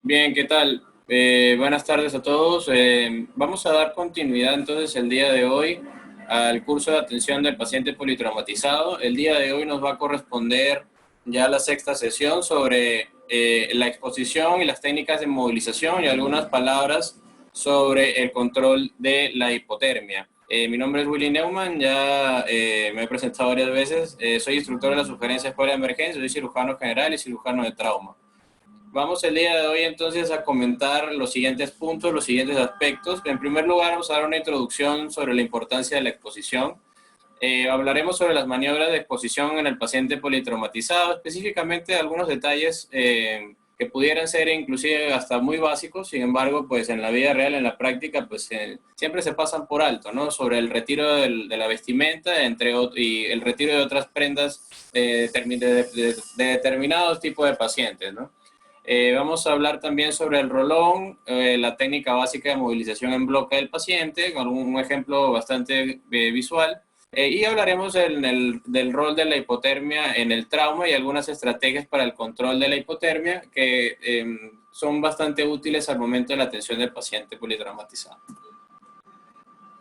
Bien, ¿qué tal? Buenas tardes a todos. Vamos a dar continuidad entonces el día de hoy al curso de atención del paciente politraumatizado. El día de hoy nos va a corresponder ya la sexta sesión sobre la exposición y las técnicas de movilización y algunas palabras sobre el control de la hipotermia. Mi nombre es Willy Neumann, ya me he presentado varias veces. Soy instructor de la sugerencia Escuela de Emergencia, soy cirujano general y cirujano de trauma. Vamos el día de hoy entonces a comentar los siguientes puntos, los siguientes aspectos. En primer lugar, vamos a dar una introducción sobre la importancia de la exposición. Hablaremos sobre las maniobras de exposición en el paciente politraumatizado, específicamente algunos detalles que pudieran ser inclusive hasta muy básicos. Sin embargo, pues en la vida real, en la práctica, pues siempre se pasan por alto, ¿no? Sobre el retiro de la vestimenta y el retiro de otras prendas de determinados tipos de pacientes, ¿no? Vamos a hablar también sobre el rolón, la técnica básica de movilización en bloque del paciente, con un ejemplo bastante visual. Y hablaremos del rol de la hipotermia en el trauma y algunas estrategias para el control de la hipotermia que son bastante útiles al momento de la atención del paciente politraumatizado.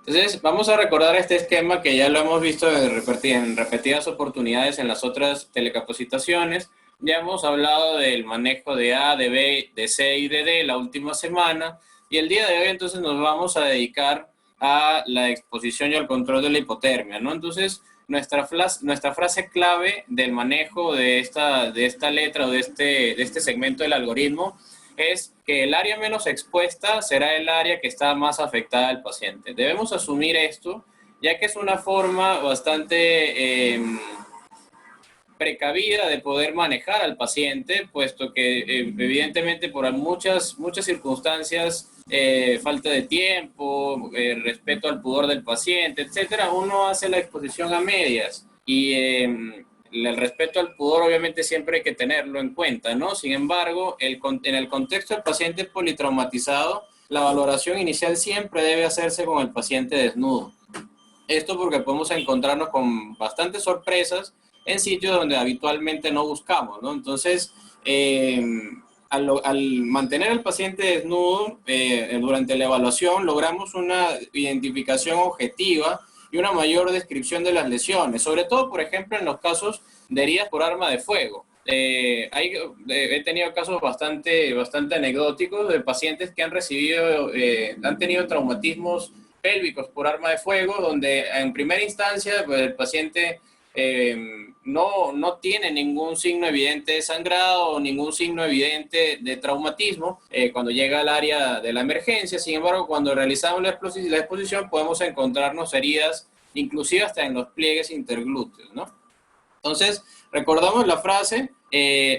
Entonces, vamos a recordar este esquema que ya lo hemos visto en repetidas oportunidades en las otras telecapacitaciones. Ya hemos hablado del manejo de A, de B, de C y de D la última semana. Y el día de hoy entonces nos vamos a dedicar a la exposición y al control de la hipotermia, ¿no? Entonces, nuestra frase clave del manejo de esta letra o de este segmento del algoritmo es que el área menos expuesta será el área que está más afectada al paciente. Debemos asumir esto, ya que es una forma bastante precavida de poder manejar al paciente, puesto que evidentemente por muchas circunstancias, falta de tiempo, respeto al pudor del paciente, etcétera, uno hace la exposición a medias y el respeto al pudor obviamente siempre hay que tenerlo en cuenta, ¿no? Sin embargo, en el contexto del paciente politraumatizado, la valoración inicial siempre debe hacerse con el paciente desnudo. Esto porque podemos encontrarnos con bastantes sorpresas en sitios donde habitualmente no buscamos, ¿no? Entonces, al mantener al paciente desnudo durante la evaluación, logramos una identificación objetiva y una mayor descripción de las lesiones, sobre todo, por ejemplo, en los casos de heridas por arma de fuego. He tenido casos bastante anecdóticos de pacientes que han tenido traumatismos pélvicos por arma de fuego, donde en primera instancia pues, el paciente no tiene ningún signo evidente de sangrado o ningún signo evidente de traumatismo cuando llega al área de la emergencia. Sin embargo, cuando realizamos la exposición podemos encontrarnos heridas, inclusive hasta en los pliegues interglúteos, ¿no? Entonces, recordamos la frase,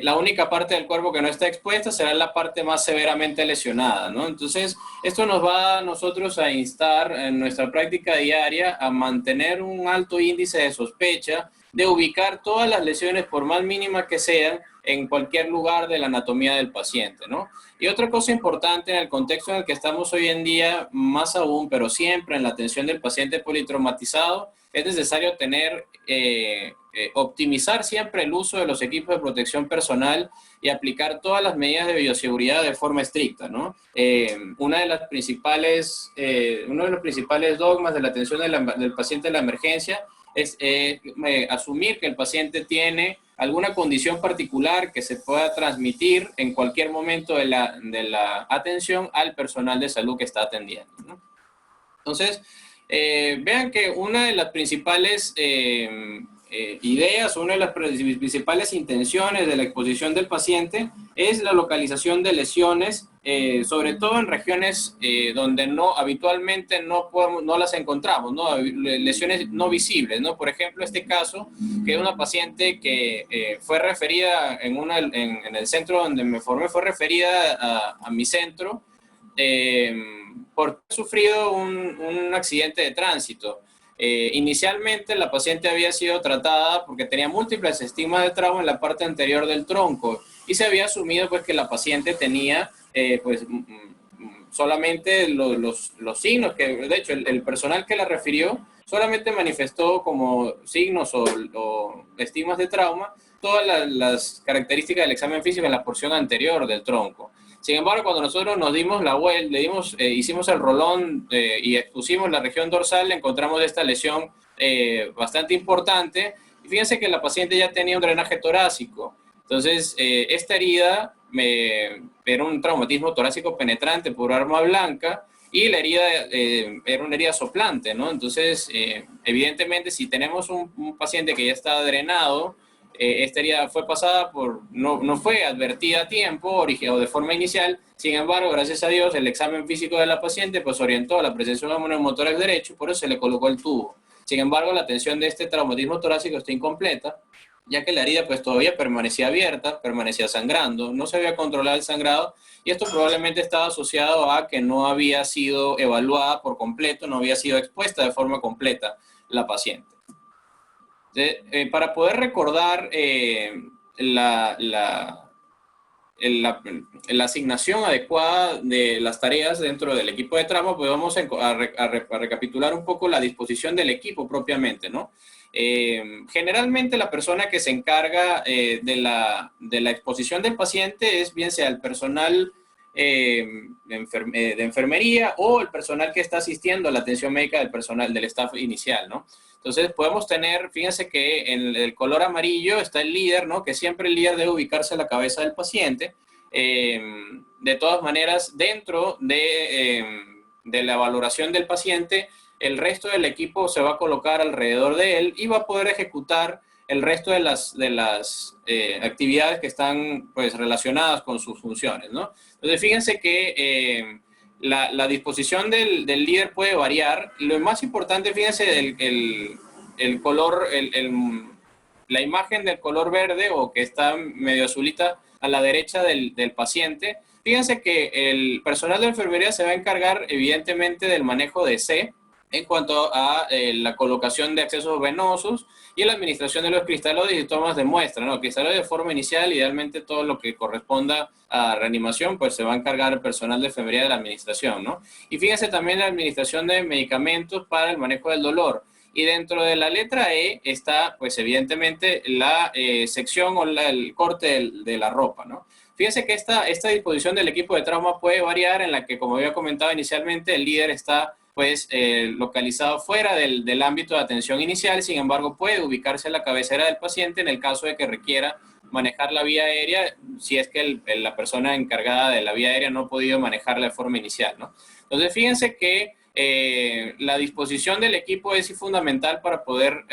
la única parte del cuerpo que no está expuesta será la parte más severamente lesionada, ¿no? Entonces, esto nos va a nosotros a instar en nuestra práctica diaria a mantener un alto índice de sospecha, de ubicar todas las lesiones, por más mínimas que sean, en cualquier lugar de la anatomía del paciente, ¿no? Y otra cosa importante en el contexto en el que estamos hoy en día, más aún, pero siempre en la atención del paciente politraumatizado, es necesario optimizar siempre el uso de los equipos de protección personal y aplicar todas las medidas de bioseguridad de forma estricta, ¿no? Uno de los principales dogmas de la atención del paciente en la emergencia es asumir que el paciente tiene alguna condición particular que se pueda transmitir en cualquier momento de la atención al personal de salud que está atendiendo, ¿no? Entonces, vean que una de las principales ideas, una de las principales intenciones de la exposición del paciente es la localización de lesiones, sobre todo en regiones donde habitualmente no las encontramos, ¿no? Lesiones no visibles, ¿no? Por ejemplo, este caso, que es una paciente que fue referida en el centro donde me formé, fue referida a mi centro, por haber sufrido un accidente de tránsito. Inicialmente la paciente había sido tratada porque tenía múltiples estigmas de trauma en la parte anterior del tronco y se había asumido pues que la paciente tenía solamente los signos que de hecho el personal que la refirió solamente manifestó como signos o estigmas de trauma todas las características del examen físico en la porción anterior del tronco. Sin embargo, cuando nosotros nos dimos la vuelta, hicimos el rolón y expusimos la región dorsal, encontramos esta lesión bastante importante. Y fíjense que la paciente ya tenía un drenaje torácico. Entonces, esta herida era un traumatismo torácico penetrante por arma blanca y la herida era una herida soplante, ¿no? Entonces, evidentemente, si tenemos un paciente que ya está drenado, esta herida fue pasada no fue advertida a tiempo o de forma inicial. Sin embargo, gracias a Dios, el examen físico de la paciente pues orientó a la presencia de un neumotórax derecho, por eso se le colocó el tubo. Sin embargo, la atención de este traumatismo torácico está incompleta, ya que la herida pues todavía permanecía abierta, permanecía sangrando, no se había controlado el sangrado, y esto probablemente estaba asociado a que no había sido evaluada por completo, no había sido expuesta de forma completa la paciente. Para poder recordar la asignación adecuada de las tareas dentro del equipo de trauma, pues vamos a recapitular un poco la disposición del equipo propiamente, ¿no? Generalmente la persona que se encarga de la exposición del paciente es bien sea el personal de enfermería o el personal que está asistiendo a la atención médica del personal del staff inicial, ¿no? Entonces podemos tener, fíjense que en el color amarillo está el líder, ¿no? Que siempre el líder debe ubicarse a la cabeza del paciente. De todas maneras, dentro de la valoración del paciente, el resto del equipo se va a colocar alrededor de él y va a poder ejecutar el resto de las actividades que están pues, relacionadas con sus funciones, ¿no? Entonces, fíjense que la disposición del líder puede variar. Lo más importante, fíjense, el color, la imagen del color verde o que está medio azulita a la derecha del paciente. Fíjense que el personal de enfermería se va a encargar evidentemente del manejo de C en cuanto a la colocación de accesos venosos y la administración de los cristaloides y tomas de muestra, ¿no? Cristaloides de forma inicial, idealmente todo lo que corresponda a reanimación, pues se va a encargar el personal de enfermería de la administración, ¿no? Y fíjense también la administración de medicamentos para el manejo del dolor. Y dentro de la letra E está, pues evidentemente, la sección o el corte de la ropa, ¿no? Fíjense que esta disposición del equipo de trauma puede variar en la que, como había comentado inicialmente, el líder está pues localizado fuera del ámbito de atención inicial, sin embargo puede ubicarse en la cabecera del paciente en el caso de que requiera manejar la vía aérea, si es que la persona encargada de la vía aérea no ha podido manejarla de forma inicial, ¿no? Entonces fíjense que la disposición del equipo es fundamental para poder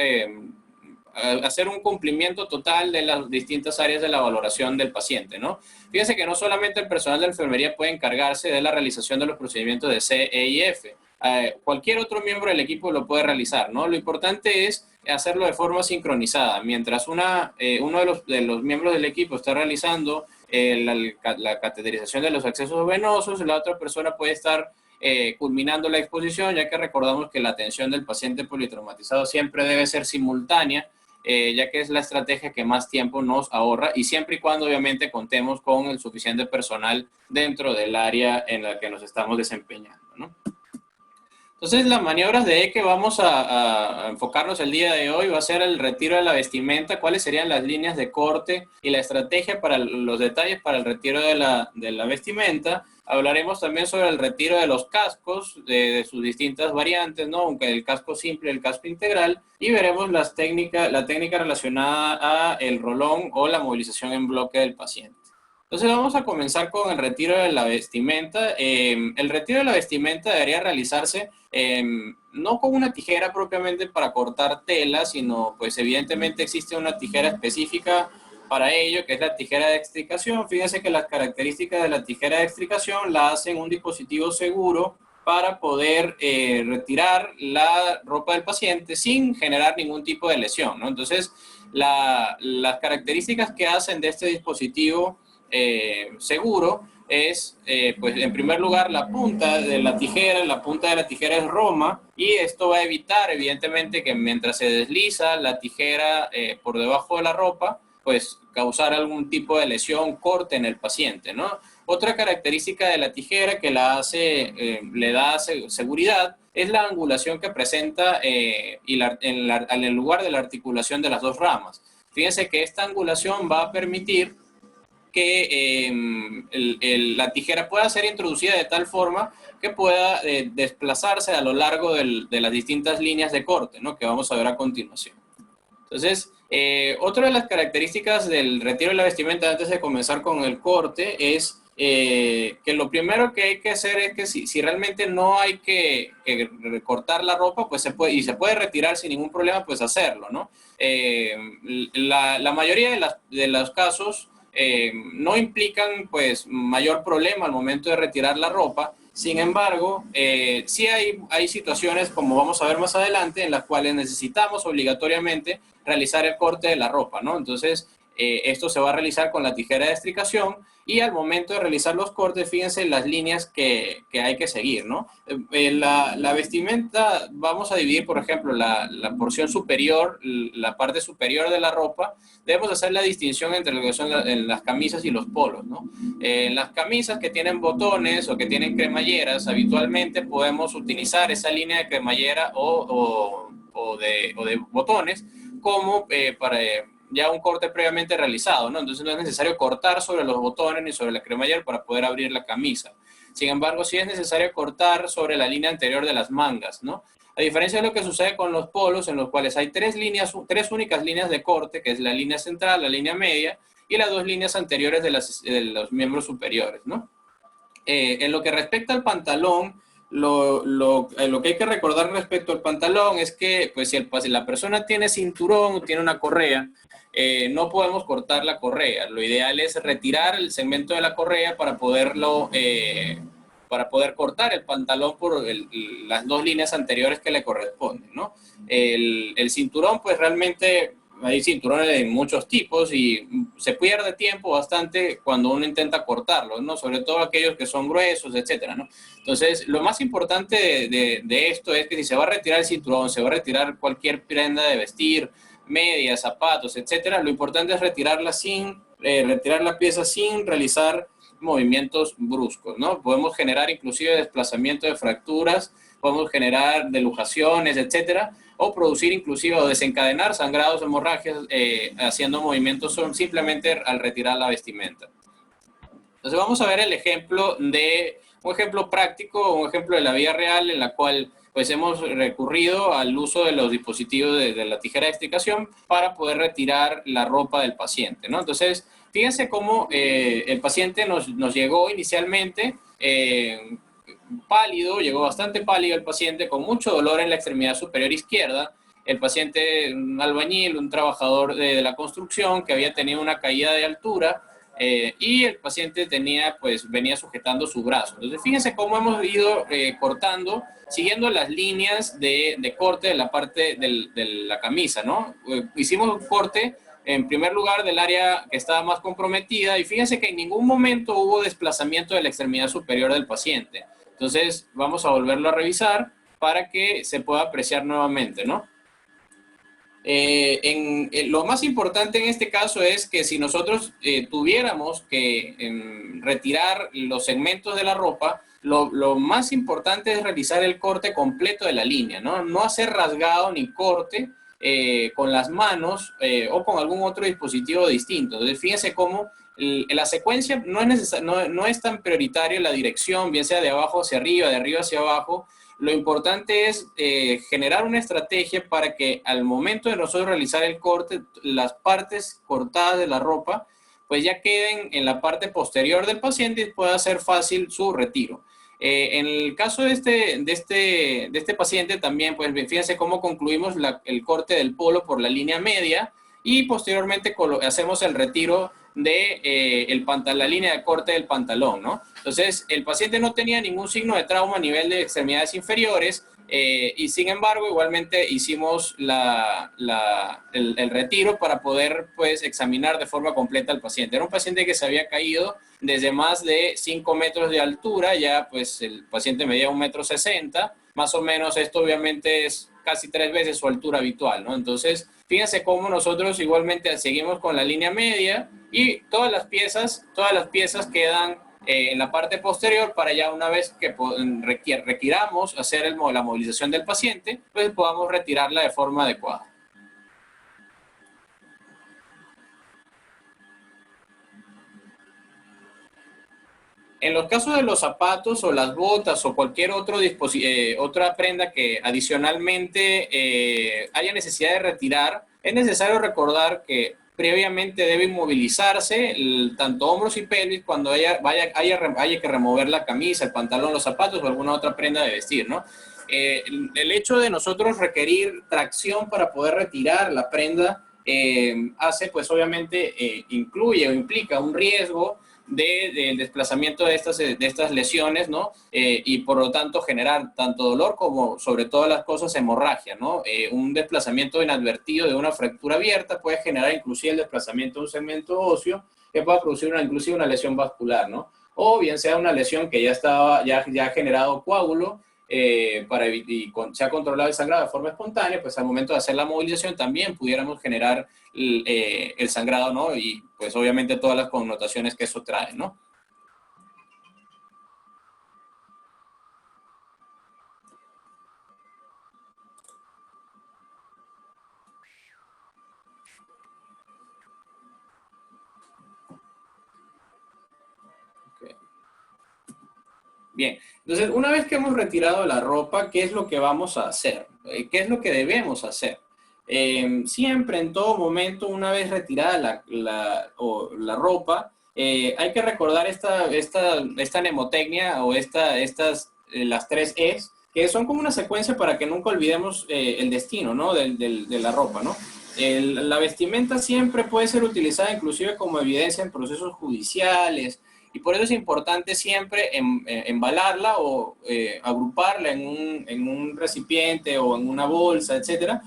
hacer un cumplimiento total de las distintas áreas de la valoración del paciente, ¿no? Fíjense que no solamente el personal de enfermería puede encargarse de la realización de los procedimientos de C, E y F. Cualquier otro miembro del equipo lo puede realizar, ¿no? Lo importante es hacerlo de forma sincronizada. Mientras uno de los miembros del equipo está realizando la cateterización de los accesos venosos, la otra persona puede estar culminando la exposición, ya que recordamos que la atención del paciente politraumatizado siempre debe ser simultánea, ya que es la estrategia que más tiempo nos ahorra y siempre y cuando obviamente contemos con el suficiente personal dentro del área en la que nos estamos desempeñando, ¿no? Entonces, las maniobras de E que vamos a enfocarnos el día de hoy va a ser el retiro de la vestimenta, cuáles serían las líneas de corte y la estrategia para los detalles para el retiro de la vestimenta. Hablaremos también sobre el retiro de los cascos, de sus distintas variantes, ¿no? Aunque el casco simple y el casco integral, y veremos la técnica relacionada a el rolón o la movilización en bloque del paciente. Entonces vamos a comenzar con el retiro de la vestimenta. El retiro de la vestimenta debería realizarse no con una tijera propiamente para cortar tela, sino pues evidentemente existe una tijera específica para ello, que es la tijera de extricación. Fíjense que las características de la tijera de extricación la hacen un dispositivo seguro para poder retirar la ropa del paciente sin generar ningún tipo de lesión, ¿no? Entonces, las características que hacen de este dispositivo seguro es, pues en primer lugar, la punta de la tijera es roma, y esto va a evitar, evidentemente, que mientras se desliza la tijera por debajo de la ropa, pues causar algún tipo de lesión, corte en el paciente, ¿no? Otra característica de la tijera que le da seguridad es la angulación que presenta en el lugar de la articulación de las dos ramas. Fíjense que esta angulación va a permitir que la tijera pueda ser introducida de tal forma que pueda desplazarse a lo largo de las distintas líneas de corte, ¿no? Que vamos a ver a continuación. Entonces, otra de las características del retiro de la vestimenta antes de comenzar con el corte es que lo primero que hay que hacer es que si realmente no hay que cortar la ropa, pues se puede retirar sin ningún problema, pues hacerlo, ¿no? La mayoría de los casos no implican pues mayor problema al momento de retirar la ropa. Sin embargo, sí hay situaciones, como vamos a ver más adelante, en las cuales necesitamos obligatoriamente realizar el corte de la ropa, ¿no? Entonces, esto se va a realizar con la tijera de estricación y al momento de realizar los cortes, fíjense las líneas que hay que seguir, ¿no? La vestimenta, vamos a dividir, por ejemplo, la porción superior, la parte superior de la ropa, debemos hacer la distinción entre lo que son las camisas y los polos, ¿no? Las camisas que tienen botones o que tienen cremalleras, habitualmente podemos utilizar esa línea de cremallera o de botones como para ya un corte previamente realizado, ¿no? Entonces no es necesario cortar sobre los botones ni sobre la cremallera para poder abrir la camisa. Sin embargo, sí es necesario cortar sobre la línea anterior de las mangas, ¿no? A diferencia de lo que sucede con los polos, en los cuales hay tres únicas líneas de corte, que es la línea central, la línea media y las dos líneas anteriores de los miembros superiores, ¿no? En lo que respecta al pantalón, lo que hay que recordar respecto al pantalón es que pues, si la persona tiene cinturón o tiene una correa, no podemos cortar la correa. Lo ideal es retirar el segmento de la correa para poder cortar el pantalón por las dos líneas anteriores que le corresponden, ¿no? El cinturón, pues realmente hay cinturones de muchos tipos y se pierde tiempo bastante cuando uno intenta cortarlos, ¿no? Sobre todo aquellos que son gruesos, etcétera, ¿no? Entonces, lo más importante de esto es que si se va a retirar el cinturón, se va a retirar cualquier prenda de vestir, medias, zapatos, etcétera, lo importante es retirar la pieza sin realizar movimientos bruscos, ¿no? Podemos generar inclusive desplazamiento de fracturas, podemos generar delujaciones, etcétera, o producir inclusive o desencadenar sangrados, hemorragias, haciendo movimientos simplemente al retirar la vestimenta. Entonces vamos a ver un ejemplo práctico, un ejemplo de la vida real en la cual pues hemos recurrido al uso de los dispositivos de la tijera de extricación para poder retirar la ropa del paciente, ¿no? Entonces, fíjense cómo el paciente nos llegó inicialmente pálido, llegó bastante pálido el paciente, con mucho dolor en la extremidad superior izquierda. El paciente, un albañil, un trabajador de la construcción que había tenido una caída de altura, y el paciente venía sujetando su brazo. Entonces, fíjense cómo hemos ido cortando, siguiendo las líneas de corte de la parte de la camisa, ¿no? Hicimos un corte, en primer lugar, del área que estaba más comprometida, y fíjense que en ningún momento hubo desplazamiento de la extremidad superior del paciente. Entonces, vamos a volverlo a revisar para que se pueda apreciar nuevamente, ¿no? Lo más importante en este caso es que si nosotros tuviéramos que retirar los segmentos de la ropa, lo más importante es realizar el corte completo de la línea, ¿no? No hacer rasgado ni corte con las manos o con algún otro dispositivo distinto. Entonces, fíjense cómo la secuencia no es tan prioritaria la dirección, bien sea de abajo hacia arriba, de arriba hacia abajo. Lo importante es generar una estrategia para que al momento de nosotros realizar el corte, las partes cortadas de la ropa, pues ya queden en la parte posterior del paciente y pueda ser fácil su retiro. En el caso de este paciente también, pues fíjense cómo concluimos el corte del polo por la línea media y posteriormente hacemos el retiro de la línea de corte del pantalón, ¿no? Entonces, el paciente no tenía ningún signo de trauma a nivel de extremidades inferiores y sin embargo, igualmente hicimos el retiro para poder, pues, examinar de forma completa al paciente. Era un paciente que se había caído desde más de 5 metros de altura, ya pues el paciente medía 1,60 m, más o menos. Esto obviamente es casi 3 veces su altura habitual, ¿no? Entonces, fíjense cómo nosotros igualmente seguimos con la línea media y todas las piezas quedan en la parte posterior para ya una vez que requiramos hacer la movilización del paciente, pues podamos retirarla de forma adecuada. En los casos de los zapatos o las botas o cualquier otra prenda que adicionalmente haya necesidad de retirar, es necesario recordar que previamente debe inmovilizarse tanto hombros y pelvis cuando haya que remover la camisa, el pantalón, los zapatos o alguna otra prenda de vestir, ¿no? El hecho de nosotros requerir tracción para poder retirar la prenda hace, pues obviamente, incluye o implica un riesgo del desplazamiento de estas lesiones, ¿no? Y por lo tanto generar tanto dolor como, sobre todas las cosas, hemorragia, ¿no? Un desplazamiento inadvertido de una fractura abierta puede generar inclusive el desplazamiento de un segmento óseo que pueda producir inclusive una lesión vascular, ¿no? O bien sea una lesión que ya ha generado coágulo, se ha controlado el sangrado de forma espontánea, pues al momento de hacer la movilización también pudiéramos generar el sangrado, ¿no? Y pues obviamente todas las connotaciones que eso trae, ¿no? Okay. Bien, entonces una vez que hemos retirado la ropa, ¿qué es lo que vamos a hacer? ¿Qué es lo que debemos hacer? Siempre, en todo momento, una vez retirada la ropa, hay que recordar esta mnemotecnia o las tres E's, que son como una secuencia para que nunca olvidemos el destino, ¿no? De la ropa, ¿no? La vestimenta siempre puede ser utilizada inclusive como evidencia en procesos judiciales, y por eso es importante siempre embalarla o agruparla en un recipiente o en una bolsa, etcétera.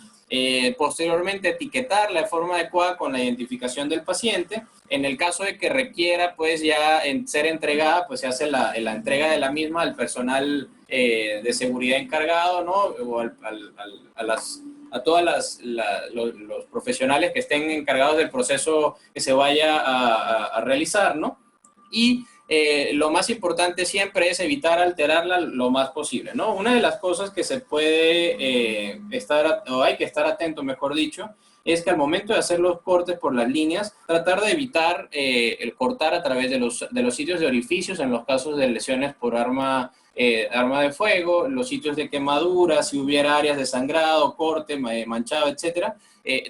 Posteriormente etiquetarla de forma adecuada con la identificación del paciente. En el caso de que requiera pues ya ser entregada, pues se hace la entrega de la misma al personal de seguridad encargado, ¿no? O a todas los profesionales que estén encargados del proceso que se vaya a realizar, ¿no? Y lo más importante siempre es evitar alterarla lo más posible, ¿no? Una de las cosas que se puede o hay que estar atento, mejor dicho, es que al momento de hacer los cortes por las líneas, tratar de evitar el cortar a través de los sitios de orificios en los casos de lesiones por arma de fuego, los sitios de quemadura, si hubiera áreas de sangrado, corte, manchado, etcétera.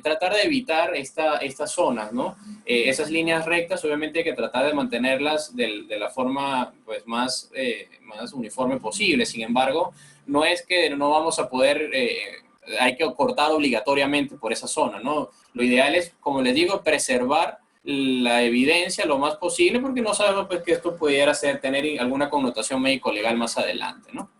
Tratar de evitar estas zonas, ¿no? Esas líneas rectas, obviamente hay que tratar de mantenerlas de la forma pues, más uniforme posible. Sin embargo, no es que no vamos a poder, hay que cortar obligatoriamente por esa zona, ¿no? Lo ideal es, como les digo, preservar la evidencia lo más posible, porque no sabemos pues, que esto pudiera tener alguna connotación médico-legal más adelante, ¿no?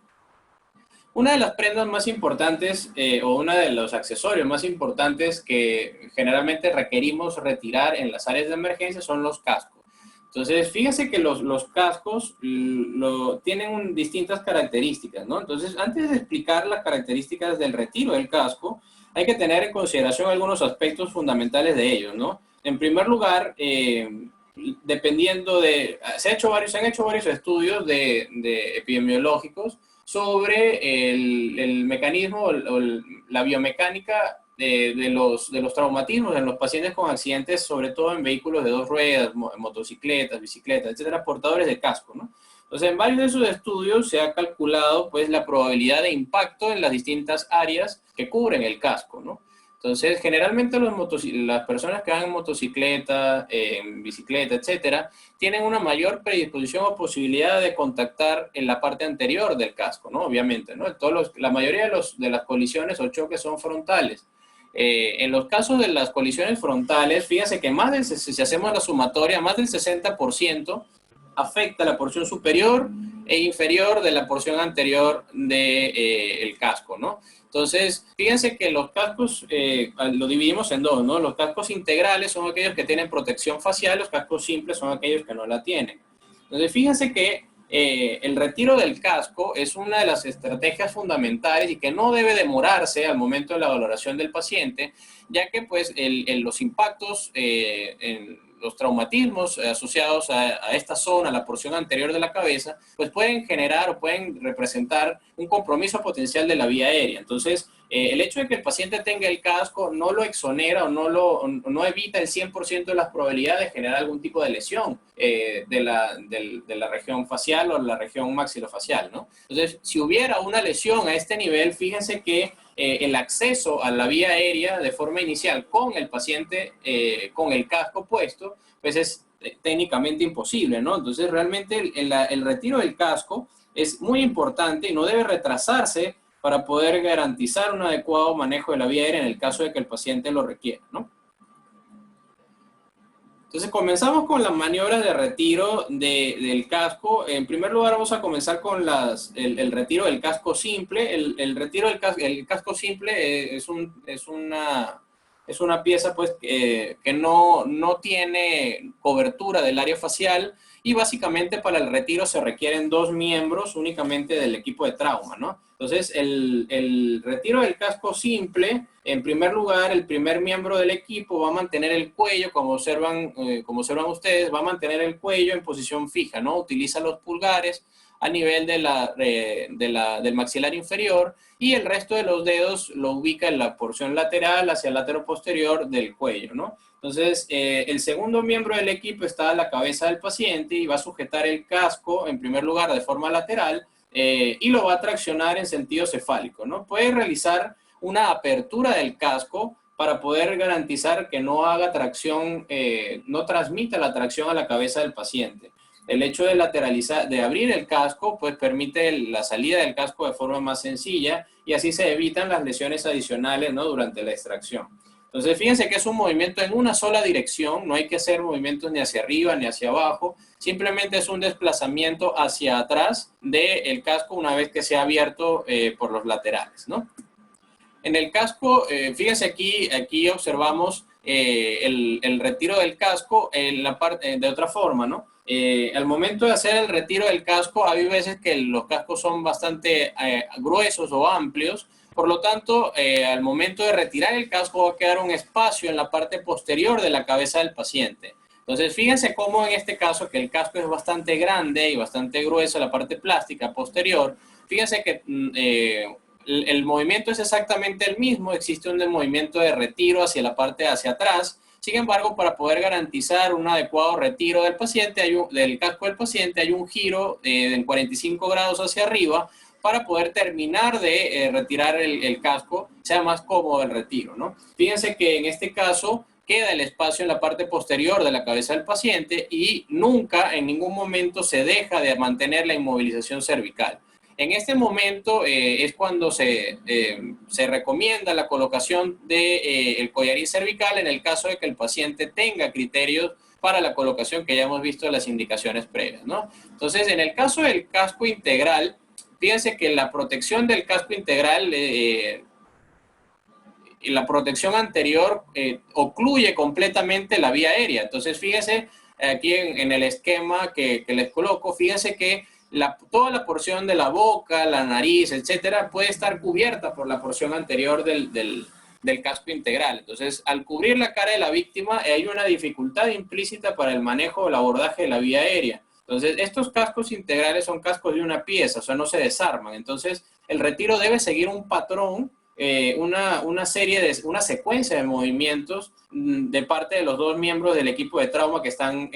Una de las prendas más importantes o uno de los accesorios más importantes que generalmente requerimos retirar en las áreas de emergencia son los cascos. Entonces, fíjense que los cascos tienen distintas características, ¿no? Entonces, antes de explicar las características del retiro del casco, hay que tener en consideración algunos aspectos fundamentales de ellos, ¿no? En primer lugar, se han hecho varios estudios de epidemiológicos sobre el mecanismo o la biomecánica de los traumatismos en los pacientes con accidentes, sobre todo en vehículos de dos ruedas, motocicletas, bicicletas, etcétera, portadores de casco, ¿no? Entonces, en varios de esos estudios se ha calculado pues, la probabilidad de impacto en las distintas áreas que cubren el casco, ¿no? Entonces, generalmente las personas que van en motocicleta, en bicicleta, etcétera, tienen una mayor predisposición o posibilidad de contactar en la parte anterior del casco, ¿no? Obviamente, ¿no? La mayoría de las colisiones o choques son frontales. En los casos de las colisiones frontales, fíjense que si hacemos la sumatoria, más del 60% afecta la porción superior e inferior de la porción anterior del casco, ¿no? Entonces, fíjense que los cascos lo dividimos en dos, ¿no? Los cascos integrales son aquellos que tienen protección facial, los cascos simples son aquellos que no la tienen. Entonces, fíjense que el retiro del casco es una de las estrategias fundamentales y que no debe demorarse al momento de la valoración del paciente, ya que pues los impactos los traumatismos asociados a esta zona, a la porción anterior de la cabeza, pues pueden generar o pueden representar un compromiso potencial de la vía aérea. Entonces, el hecho de que el paciente tenga el casco no lo exonera o no evita el 100% de las probabilidades de generar algún tipo de lesión de la región facial o la región maxilofacial, ¿no? Entonces, si hubiera una lesión a este nivel, fíjense que el acceso a la vía aérea de forma inicial con el paciente con el casco puesto, pues es técnicamente imposible, ¿no? Entonces, realmente el retiro del casco es muy importante y no debe retrasarse para poder garantizar un adecuado manejo de la vía aérea en el caso de que el paciente lo requiera, ¿no? Entonces comenzamos con las maniobras de retiro del casco. En primer lugar vamos a comenzar con el retiro del casco simple. El retiro del casco simple es una pieza pues, que no tiene cobertura del área facial y básicamente para el retiro se requieren 2 miembros únicamente del equipo de trauma, ¿no? Entonces el retiro del casco simple, en primer lugar, el primer miembro del equipo va a mantener el cuello, como observan ustedes, va a mantener el cuello en posición fija, ¿no? Utiliza los pulgares a nivel del maxilar inferior y el resto de los dedos lo ubica en la porción lateral hacia el lateral posterior del cuello, ¿no? Entonces, el segundo miembro del equipo está a la cabeza del paciente y va a sujetar el casco, en primer lugar, de forma lateral y lo va a traccionar en sentido cefálico, ¿no? Puede realizar una apertura del casco para poder garantizar que no haga tracción, no transmita la tracción a la cabeza del paciente. El hecho de lateralizar, de abrir el casco, pues permite la salida del casco de forma más sencilla y así se evitan las lesiones adicionales, ¿no? Durante la extracción. Entonces, fíjense que es un movimiento en una sola dirección, no hay que hacer movimientos ni hacia arriba ni hacia abajo, simplemente es un desplazamiento hacia atrás del casco una vez que se ha abierto por los laterales, ¿no? En el casco, fíjense aquí observamos el retiro del casco en la parte, de otra forma, ¿no? Al momento de hacer el retiro del casco, hay veces que los cascos son bastante gruesos o amplios, por lo tanto, al momento de retirar el casco va a quedar un espacio en la parte posterior de la cabeza del paciente. Entonces, fíjense cómo en este caso que el casco es bastante grande y bastante grueso, la parte plástica posterior, fíjense que el movimiento es exactamente el mismo, existe un movimiento de retiro hacia la parte hacia atrás. Sin embargo, para poder garantizar un adecuado retiro del paciente, del casco del paciente, hay un giro de 45 grados hacia arriba para poder terminar de retirar el casco, sea más cómodo el retiro, ¿no? Fíjense que en este caso queda el espacio en la parte posterior de la cabeza del paciente y nunca, en ningún momento, se deja de mantener la inmovilización cervical. En este momento es cuando se recomienda la colocación del collarín cervical en el caso de que el paciente tenga criterios para la colocación que ya hemos visto en las indicaciones previas, ¿no? Entonces, en el caso del casco integral, fíjense que la protección del casco integral y la protección anterior ocluye completamente la vía aérea. Entonces, fíjense aquí en el esquema que les coloco, fíjense que toda la porción de la boca, la nariz, etcétera, puede estar cubierta por la porción anterior del casco integral. Entonces, al cubrir la cara de la víctima, hay una dificultad implícita para el manejo o el abordaje de la vía aérea. Entonces, estos cascos integrales son cascos de una pieza, o sea, no se desarman. Entonces, el retiro debe seguir un patrón, una secuencia de movimientos de parte de los 2 miembros del equipo de trauma que están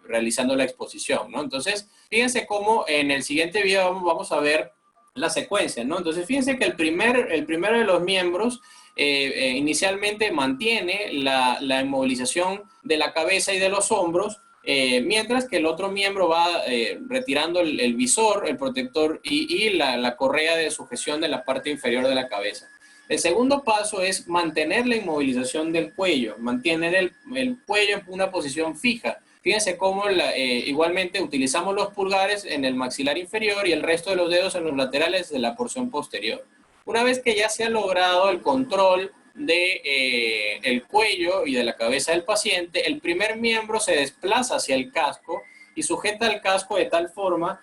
realizando la exposición, ¿no? Entonces, fíjense cómo en el siguiente video vamos a ver la secuencia, ¿no? Entonces, fíjense que el primero de los miembros inicialmente mantiene la inmovilización de la cabeza y de los hombros, mientras que el otro miembro va retirando el visor, el protector y la correa de sujeción de la parte inferior de la cabeza. El segundo paso es mantener la inmovilización del cuello, mantener el cuello en una posición fija. Fíjense cómo igualmente utilizamos los pulgares en el maxilar inferior y el resto de los dedos en los laterales de la porción posterior. Una vez que ya se ha logrado el control el cuello y de la cabeza del paciente, el primer miembro se desplaza hacia el casco y sujeta el casco de tal forma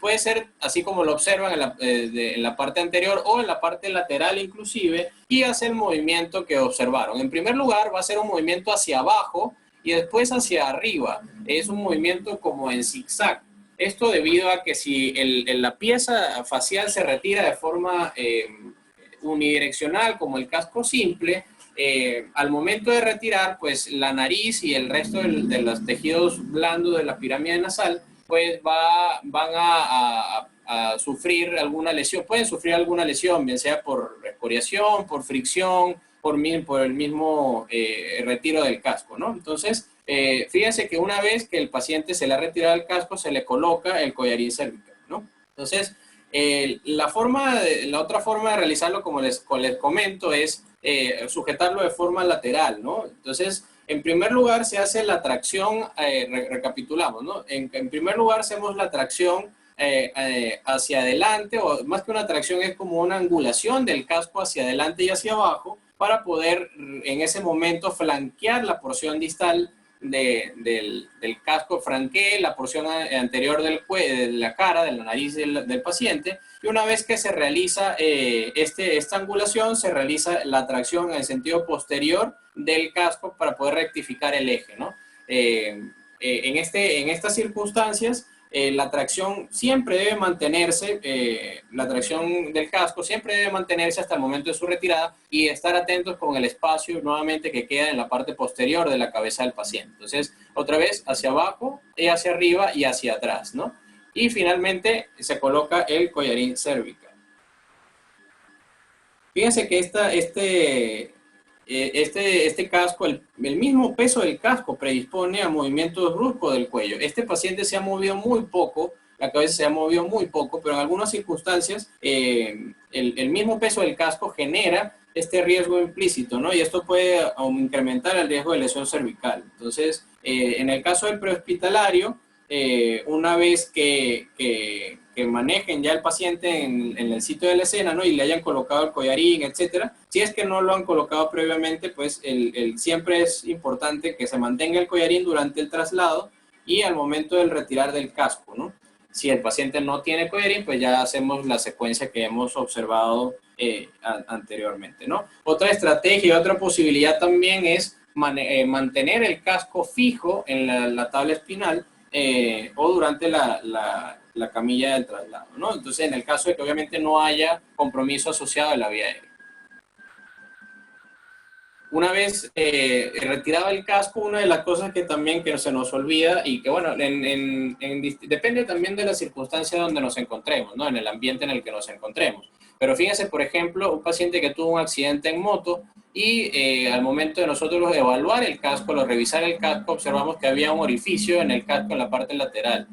puede ser así como lo observan en la parte anterior o en la parte lateral inclusive, y hace el movimiento que observaron. En primer lugar va a ser un movimiento hacia abajo y después hacia arriba. Es un movimiento como en zigzag. Esto debido a que si la pieza facial se retira de forma unidireccional, como el casco simple, al momento de retirar, pues la nariz y el resto de los tejidos blandos de la pirámide nasal, pues van a sufrir alguna lesión, pueden sufrir alguna lesión, bien sea por excoriación, por fricción, por el mismo retiro del casco, ¿no? Entonces, fíjense que una vez que el paciente se le ha retirado el casco, se le coloca el collarín cervical, ¿no? Entonces, la otra forma de realizarlo, como les comento, es sujetarlo de forma lateral, ¿no? Entonces, en primer lugar se hace la tracción, recapitulamos, ¿no? En primer lugar hacemos la tracción hacia adelante, o más que una tracción es como una angulación del casco hacia adelante y hacia abajo, para poder en ese momento flanquear la porción distal del casco, franquee la porción anterior del cuello, de la cara, de la nariz del paciente, y una vez que se realiza esta angulación, se realiza la tracción en el sentido posterior del casco para poder rectificar el eje, ¿no? En estas circunstancias, la tracción siempre debe mantenerse, la tracción del casco siempre debe mantenerse hasta el momento de su retirada y estar atentos con el espacio nuevamente que queda en la parte posterior de la cabeza del paciente. Entonces, otra vez hacia abajo, y hacia arriba y hacia atrás, ¿no? Y finalmente se coloca el collarín cervical. Fíjense que este casco, el mismo peso del casco predispone a movimientos bruscos del cuello. Este paciente se ha movido muy poco, la cabeza se ha movido muy poco, pero en algunas circunstancias el mismo peso del casco genera este riesgo implícito, ¿no? Y esto puede incrementar el riesgo de lesión cervical. Entonces, en el caso del prehospitalario, una vez que manejen ya el paciente en el sitio de la escena, ¿no? Y le hayan colocado el collarín, etcétera. Si es que no lo han colocado previamente, pues siempre es importante que se mantenga el collarín durante el traslado y al momento del retirar del casco, ¿no? Si el paciente no tiene collarín, pues ya hacemos la secuencia que hemos observado anteriormente, ¿no? Otra estrategia, otra posibilidad también es mantener el casco fijo en la tabla espinal o durante la camilla del traslado, ¿no? Entonces, en el caso de que obviamente no haya compromiso asociado a la vía aérea. Una vez retirado el casco, una de las cosas que también que se nos olvida y que, bueno, depende también de la circunstancia donde nos encontremos, ¿no? En el ambiente en el que nos encontremos. Pero fíjense, por ejemplo, un paciente que tuvo un accidente en moto y al momento de nosotros evaluar el casco, revisar el casco, observamos que había un orificio en el casco en la parte lateral.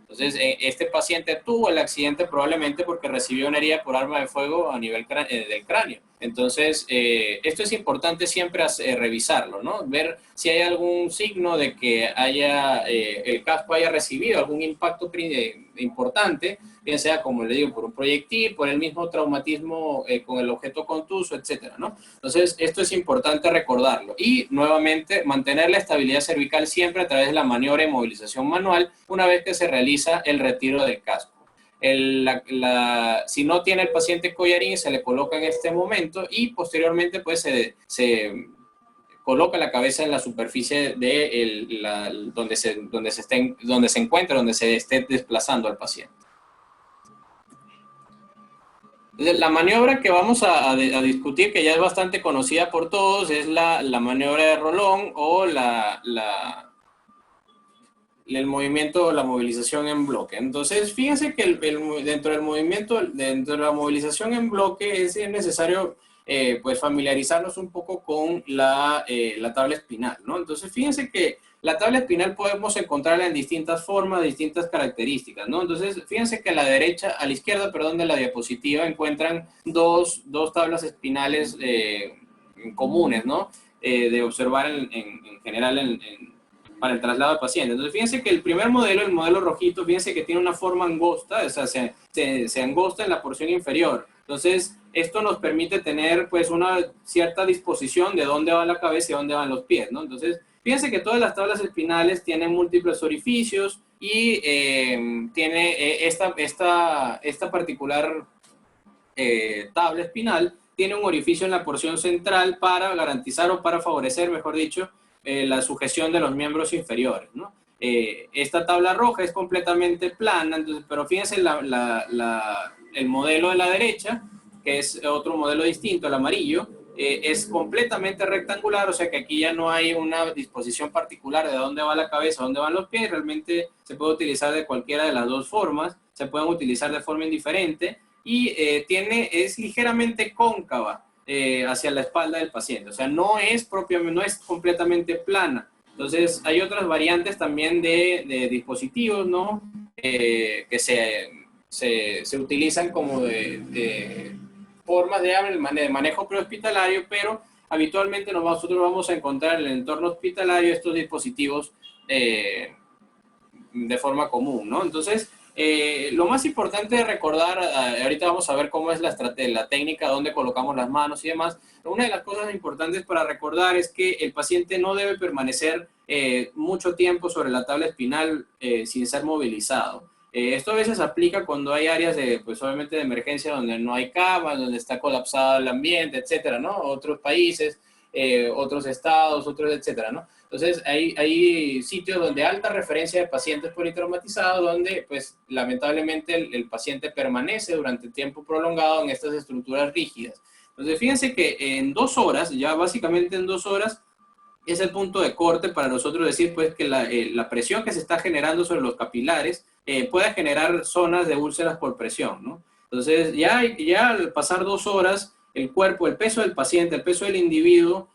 Entonces, este paciente tuvo el accidente probablemente porque recibió una herida por arma de fuego a nivel del cráneo. Entonces, esto es importante siempre revisarlo, ¿no? Ver si hay algún signo de que el casco haya recibido algún impacto importante, bien sea, como le digo, por un proyectil, por el mismo traumatismo con el objeto contuso, etcétera, ¿no? Entonces, esto es importante recordarlo. Y, nuevamente, mantener la estabilidad cervical siempre a través de la maniobra de movilización manual una vez que se realiza el retiro del casco. Si no tiene el paciente collarín, se le coloca en este momento y posteriormente pues se coloca la cabeza en la superficie donde se encuentra, donde se esté desplazando al paciente. La maniobra que vamos a discutir, que ya es bastante conocida por todos, es la maniobra de Rolón o el movimiento, la movilización en bloque. Entonces, fíjense que dentro del movimiento, dentro de la movilización en bloque es necesario pues familiarizarnos un poco con la tabla espinal, ¿no? Entonces, fíjense que la tabla espinal podemos encontrarla en distintas formas, distintas características, ¿no? Entonces, fíjense que a la izquierda, perdón, de la diapositiva encuentran dos tablas espinales comunes, ¿no? De observar en general para el traslado del paciente. Entonces, fíjense que el primer modelo, el modelo rojito, fíjense que tiene una forma angosta, o sea, se angosta en la porción inferior. Entonces, esto nos permite tener, pues, una cierta disposición de dónde va la cabeza y dónde van los pies, ¿no? Entonces, fíjense que todas las tablas espinales tienen múltiples orificios y tiene esta particular tabla espinal tiene un orificio en la porción central para garantizar o para favorecer, mejor dicho, la sujeción de los miembros inferiores, ¿no? Esta tabla roja es completamente plana, entonces, pero fíjense el modelo de la derecha, que es otro modelo distinto, el amarillo, es completamente rectangular, o sea que aquí ya no hay una disposición particular de dónde va la cabeza, dónde van los pies, realmente se puede utilizar de cualquiera de las dos formas, se pueden utilizar de forma indiferente y es ligeramente cóncava hacia la espalda del paciente, o sea, no es completamente plana. Entonces, hay otras variantes también de dispositivos, ¿no? Que se utilizan como de formas de manejo prehospitalario, pero habitualmente nosotros vamos a encontrar en el entorno hospitalario estos dispositivos de forma común, ¿no? Entonces, lo más importante de recordar, ahorita vamos a ver cómo es la técnica, dónde colocamos las manos y demás. Una de las cosas importantes para recordar es que el paciente no debe permanecer mucho tiempo sobre la tabla espinal sin ser movilizado. Esto a veces aplica cuando hay áreas pues obviamente de emergencia donde no hay camas, donde está colapsado el ambiente, etcétera, ¿no? Otros países, otros estados, etcétera, ¿no? Entonces, hay sitios donde alta referencia de pacientes politraumatizados, donde, pues, lamentablemente el paciente permanece durante tiempo prolongado en estas estructuras rígidas. Entonces, fíjense que en 2 horas, ya básicamente en 2 horas, es el punto de corte para nosotros decir, pues, que la presión que se está generando sobre los capilares puede generar zonas de úlceras por presión, ¿no? Entonces, ya al pasar 2 horas, el cuerpo, el peso del paciente, el peso del individuo,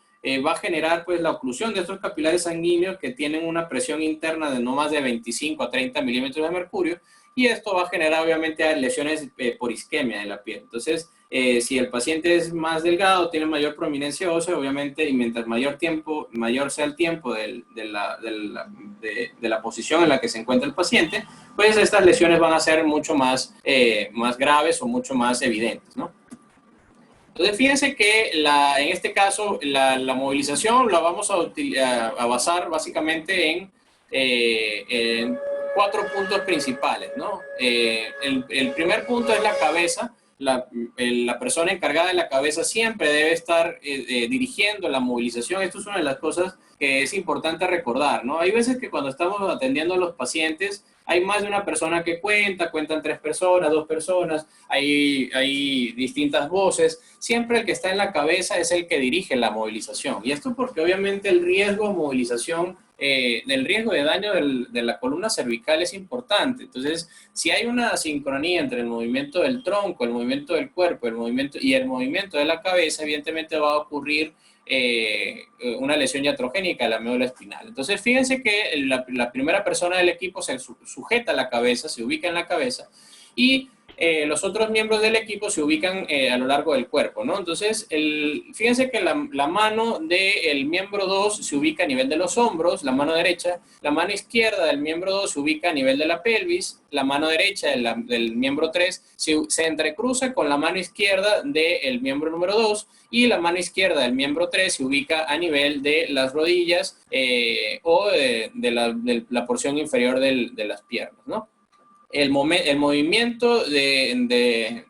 va a generar pues la oclusión de estos capilares sanguíneos que tienen una presión interna de no más de 25 a 30 milímetros de mercurio, y esto va a generar obviamente lesiones por isquemia de la piel. Entonces, si el paciente es más delgado, tiene mayor prominencia ósea, obviamente, y mientras mayor sea el tiempo de la posición en la que se encuentra el paciente, pues estas lesiones van a ser mucho más graves o mucho más evidentes, ¿no? Entonces, fíjense que en este caso la movilización la vamos a basar básicamente en 4 puntos principales, ¿no? El primer punto es la cabeza. La persona encargada de la cabeza siempre debe estar dirigiendo la movilización. Esto es una de las cosas que es importante recordar, ¿no? Hay veces que cuando estamos atendiendo a los pacientes, hay más de una persona que cuentan 3 personas, 2 personas, hay distintas voces. Siempre el que está en la cabeza es el que dirige la movilización. Y esto porque obviamente el riesgo de movilización, del riesgo de daño de la columna cervical es importante. Entonces, si hay una sincronía entre el movimiento del tronco, el movimiento del cuerpo, el movimiento de la cabeza, evidentemente va a ocurrir una lesión iatrogénica de la médula espinal. Entonces, fíjense que la primera persona del equipo se sujeta a la cabeza, se ubica en la cabeza, y los otros miembros del equipo se ubican a lo largo del cuerpo, ¿no? Entonces, fíjense que la mano del miembro 2 se ubica a nivel de los hombros, la mano derecha, la mano izquierda del miembro 2 se ubica a nivel de la pelvis, la mano derecha del miembro 3 se entrecruza con la mano izquierda del miembro número 2, y la mano izquierda del miembro 3 se ubica a nivel de las rodillas o de la porción inferior de las piernas, ¿no? El movimiento de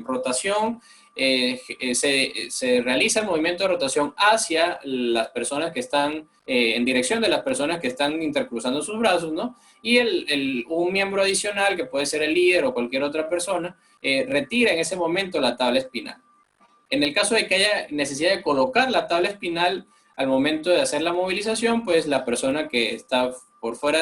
rotación, se realiza el movimiento de rotación hacia las personas que están, en dirección de las personas que están intercruzando sus brazos, ¿no? Y un miembro adicional, que puede ser el líder o cualquier otra persona, retira en ese momento la tabla espinal. En el caso de que haya necesidad de colocar la tabla espinal al momento de hacer la movilización, pues la persona que está por fuera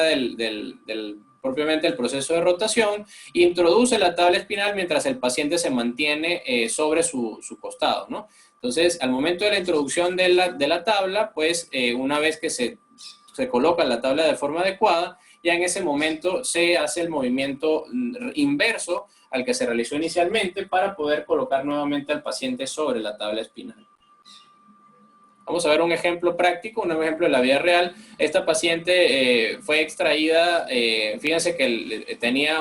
propiamente el proceso de rotación, introduce la tabla espinal mientras el paciente se mantiene sobre su costado, ¿no? Entonces, al momento de la introducción de la tabla, pues una vez que se coloca la tabla de forma adecuada, ya en ese momento se hace el movimiento inverso al que se realizó inicialmente para poder colocar nuevamente al paciente sobre la tabla espinal. Vamos a ver un ejemplo práctico, un ejemplo de la vida real. Esta paciente fue extraída, fíjense que tenía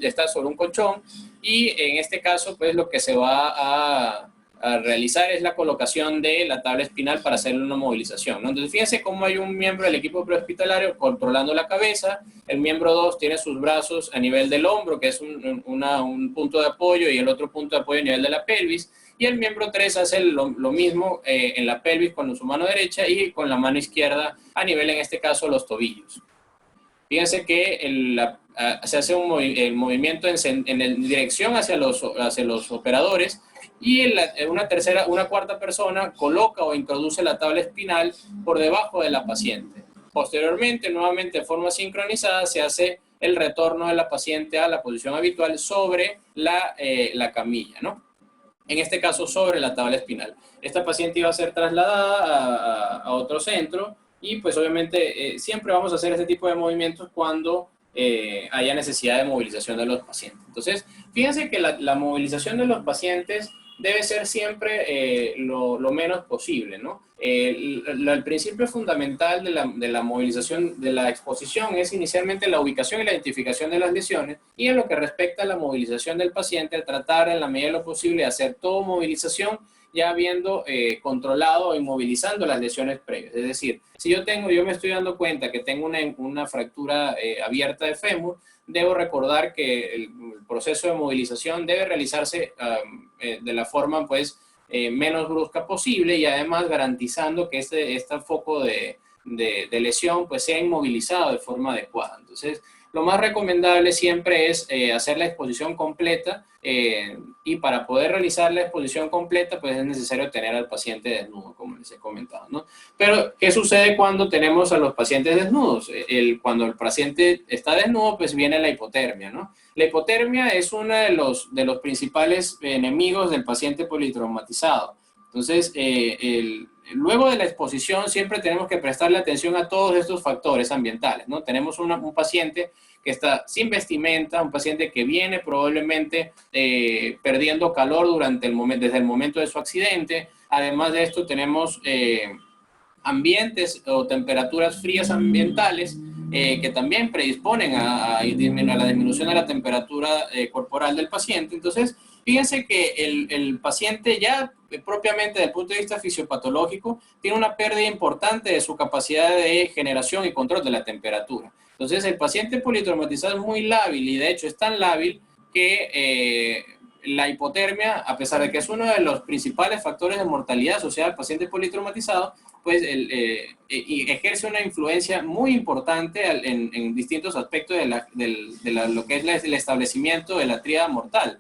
está sobre un colchón, y en este caso, pues lo que se va a realizar es la colocación de la tabla espinal para hacer una movilización, ¿no? Entonces, fíjense cómo hay un miembro del equipo prehospitalario controlando la cabeza, el miembro 2 tiene sus brazos a nivel del hombro, que es un punto de apoyo, y el otro punto de apoyo a nivel de la pelvis, y el miembro 3 hace lo mismo en la pelvis con su mano derecha y con la mano izquierda a nivel, en este caso, los tobillos. Fíjense que se hace el movimiento en dirección hacia los operadores, y una cuarta persona coloca o introduce la tabla espinal por debajo de la paciente. Posteriormente, nuevamente de forma sincronizada, se hace el retorno de la paciente a la posición habitual sobre la camilla, ¿no? En este caso sobre la tabla espinal. Esta paciente iba a ser trasladada a otro centro, y pues obviamente siempre vamos a hacer este tipo de movimientos cuando haya necesidad de movilización de los pacientes. Entonces, fíjense que la movilización de los pacientes debe ser siempre lo menos posible, ¿no? El principio fundamental de la movilización, de la exposición, es inicialmente la ubicación y la identificación de las lesiones, y en lo que respecta a la movilización del paciente, tratar en la medida de lo posible de hacer toda movilización ya habiendo controlado o inmovilizando las lesiones previas. Es decir, si yo me estoy dando cuenta que tengo una fractura abierta de fémur, debo recordar que el proceso de movilización debe realizarse de la forma, pues, menos brusca posible, y además garantizando que este foco de lesión, pues, sea inmovilizado de forma adecuada. Entonces, lo más recomendable siempre es hacer la exposición completa, y para poder realizar la exposición completa, pues es necesario tener al paciente desnudo, como les he comentado, ¿no? Pero, ¿qué sucede cuando tenemos a los pacientes desnudos? Cuando el paciente está desnudo, pues viene la hipotermia, ¿no? La hipotermia es uno de los principales enemigos del paciente politraumatizado. Entonces, luego de la exposición siempre tenemos que prestarle atención a todos estos factores ambientales, ¿no? Tenemos un paciente que está sin vestimenta, un paciente que viene probablemente perdiendo calor desde el momento de su accidente. Además de esto, tenemos ambientes o temperaturas frías ambientales que también predisponen a la disminución de la temperatura corporal del paciente. Entonces, fíjense que el paciente ya propiamente desde el punto de vista fisiopatológico tiene una pérdida importante de su capacidad de generación y control de la temperatura. Entonces, el paciente politraumatizado es muy lábil, y de hecho es tan lábil que la hipotermia, a pesar de que es uno de los principales factores de mortalidad asociada al paciente politraumatizado, pues ejerce una influencia muy importante en distintos aspectos de lo que es el establecimiento de la tríada mortal.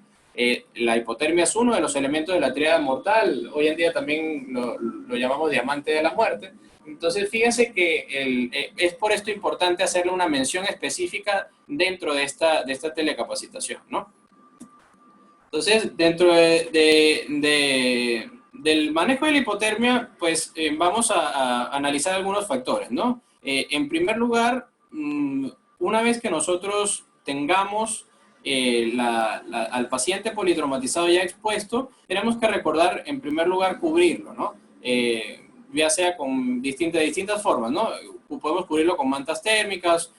La hipotermia es uno de los elementos de la tríada mortal. Hoy en día también lo llamamos diamante de la muerte. Entonces, fíjense que es por esto importante hacerle una mención específica dentro de esta telecapacitación, ¿no? Entonces, dentro del manejo de la hipotermia, pues vamos a analizar algunos factores, ¿no? En primer lugar, una vez que nosotros tengamos al paciente politraumatizado ya expuesto, tenemos que recordar, en primer lugar, cubrirlo, ¿no? Ya sea con distintas formas, ¿no? Podemos cubrirlo con mantas térmicas,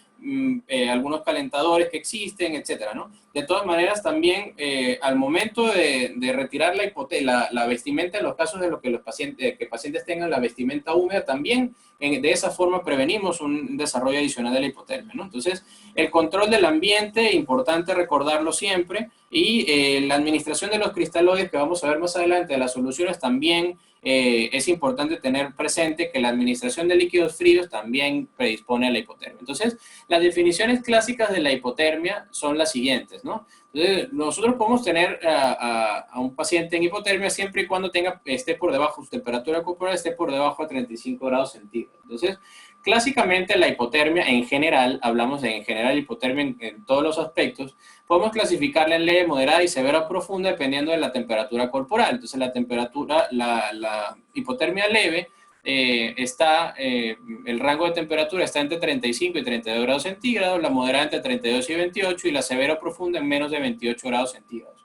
algunos calentadores que existen, etcétera, ¿no? De todas maneras, también al momento de retirar la vestimenta, en los casos de que pacientes tengan la vestimenta húmeda, también de esa forma prevenimos un desarrollo adicional de la hipotermia, ¿no? Entonces, el control del ambiente, importante recordarlo siempre, y la administración de los cristaloides, que vamos a ver más adelante, de las soluciones, también es importante tener presente que la administración de líquidos fríos también predispone a la hipotermia. Entonces, las definiciones clásicas de la hipotermia son las siguientes, ¿no? Entonces, nosotros podemos tener a un paciente en hipotermia siempre y cuando esté por debajo, su temperatura corporal esté por debajo de 35 grados centígrados. Entonces, clásicamente la hipotermia en general, hablamos de en general hipotermia en todos los aspectos, podemos clasificarla en leve, moderada y severa o profunda dependiendo de la temperatura corporal. Entonces, la hipotermia leve el rango de temperatura está entre 35 y 32 grados centígrados, la moderada entre 32 y 28, y la severa o profunda en menos de 28 grados centígrados.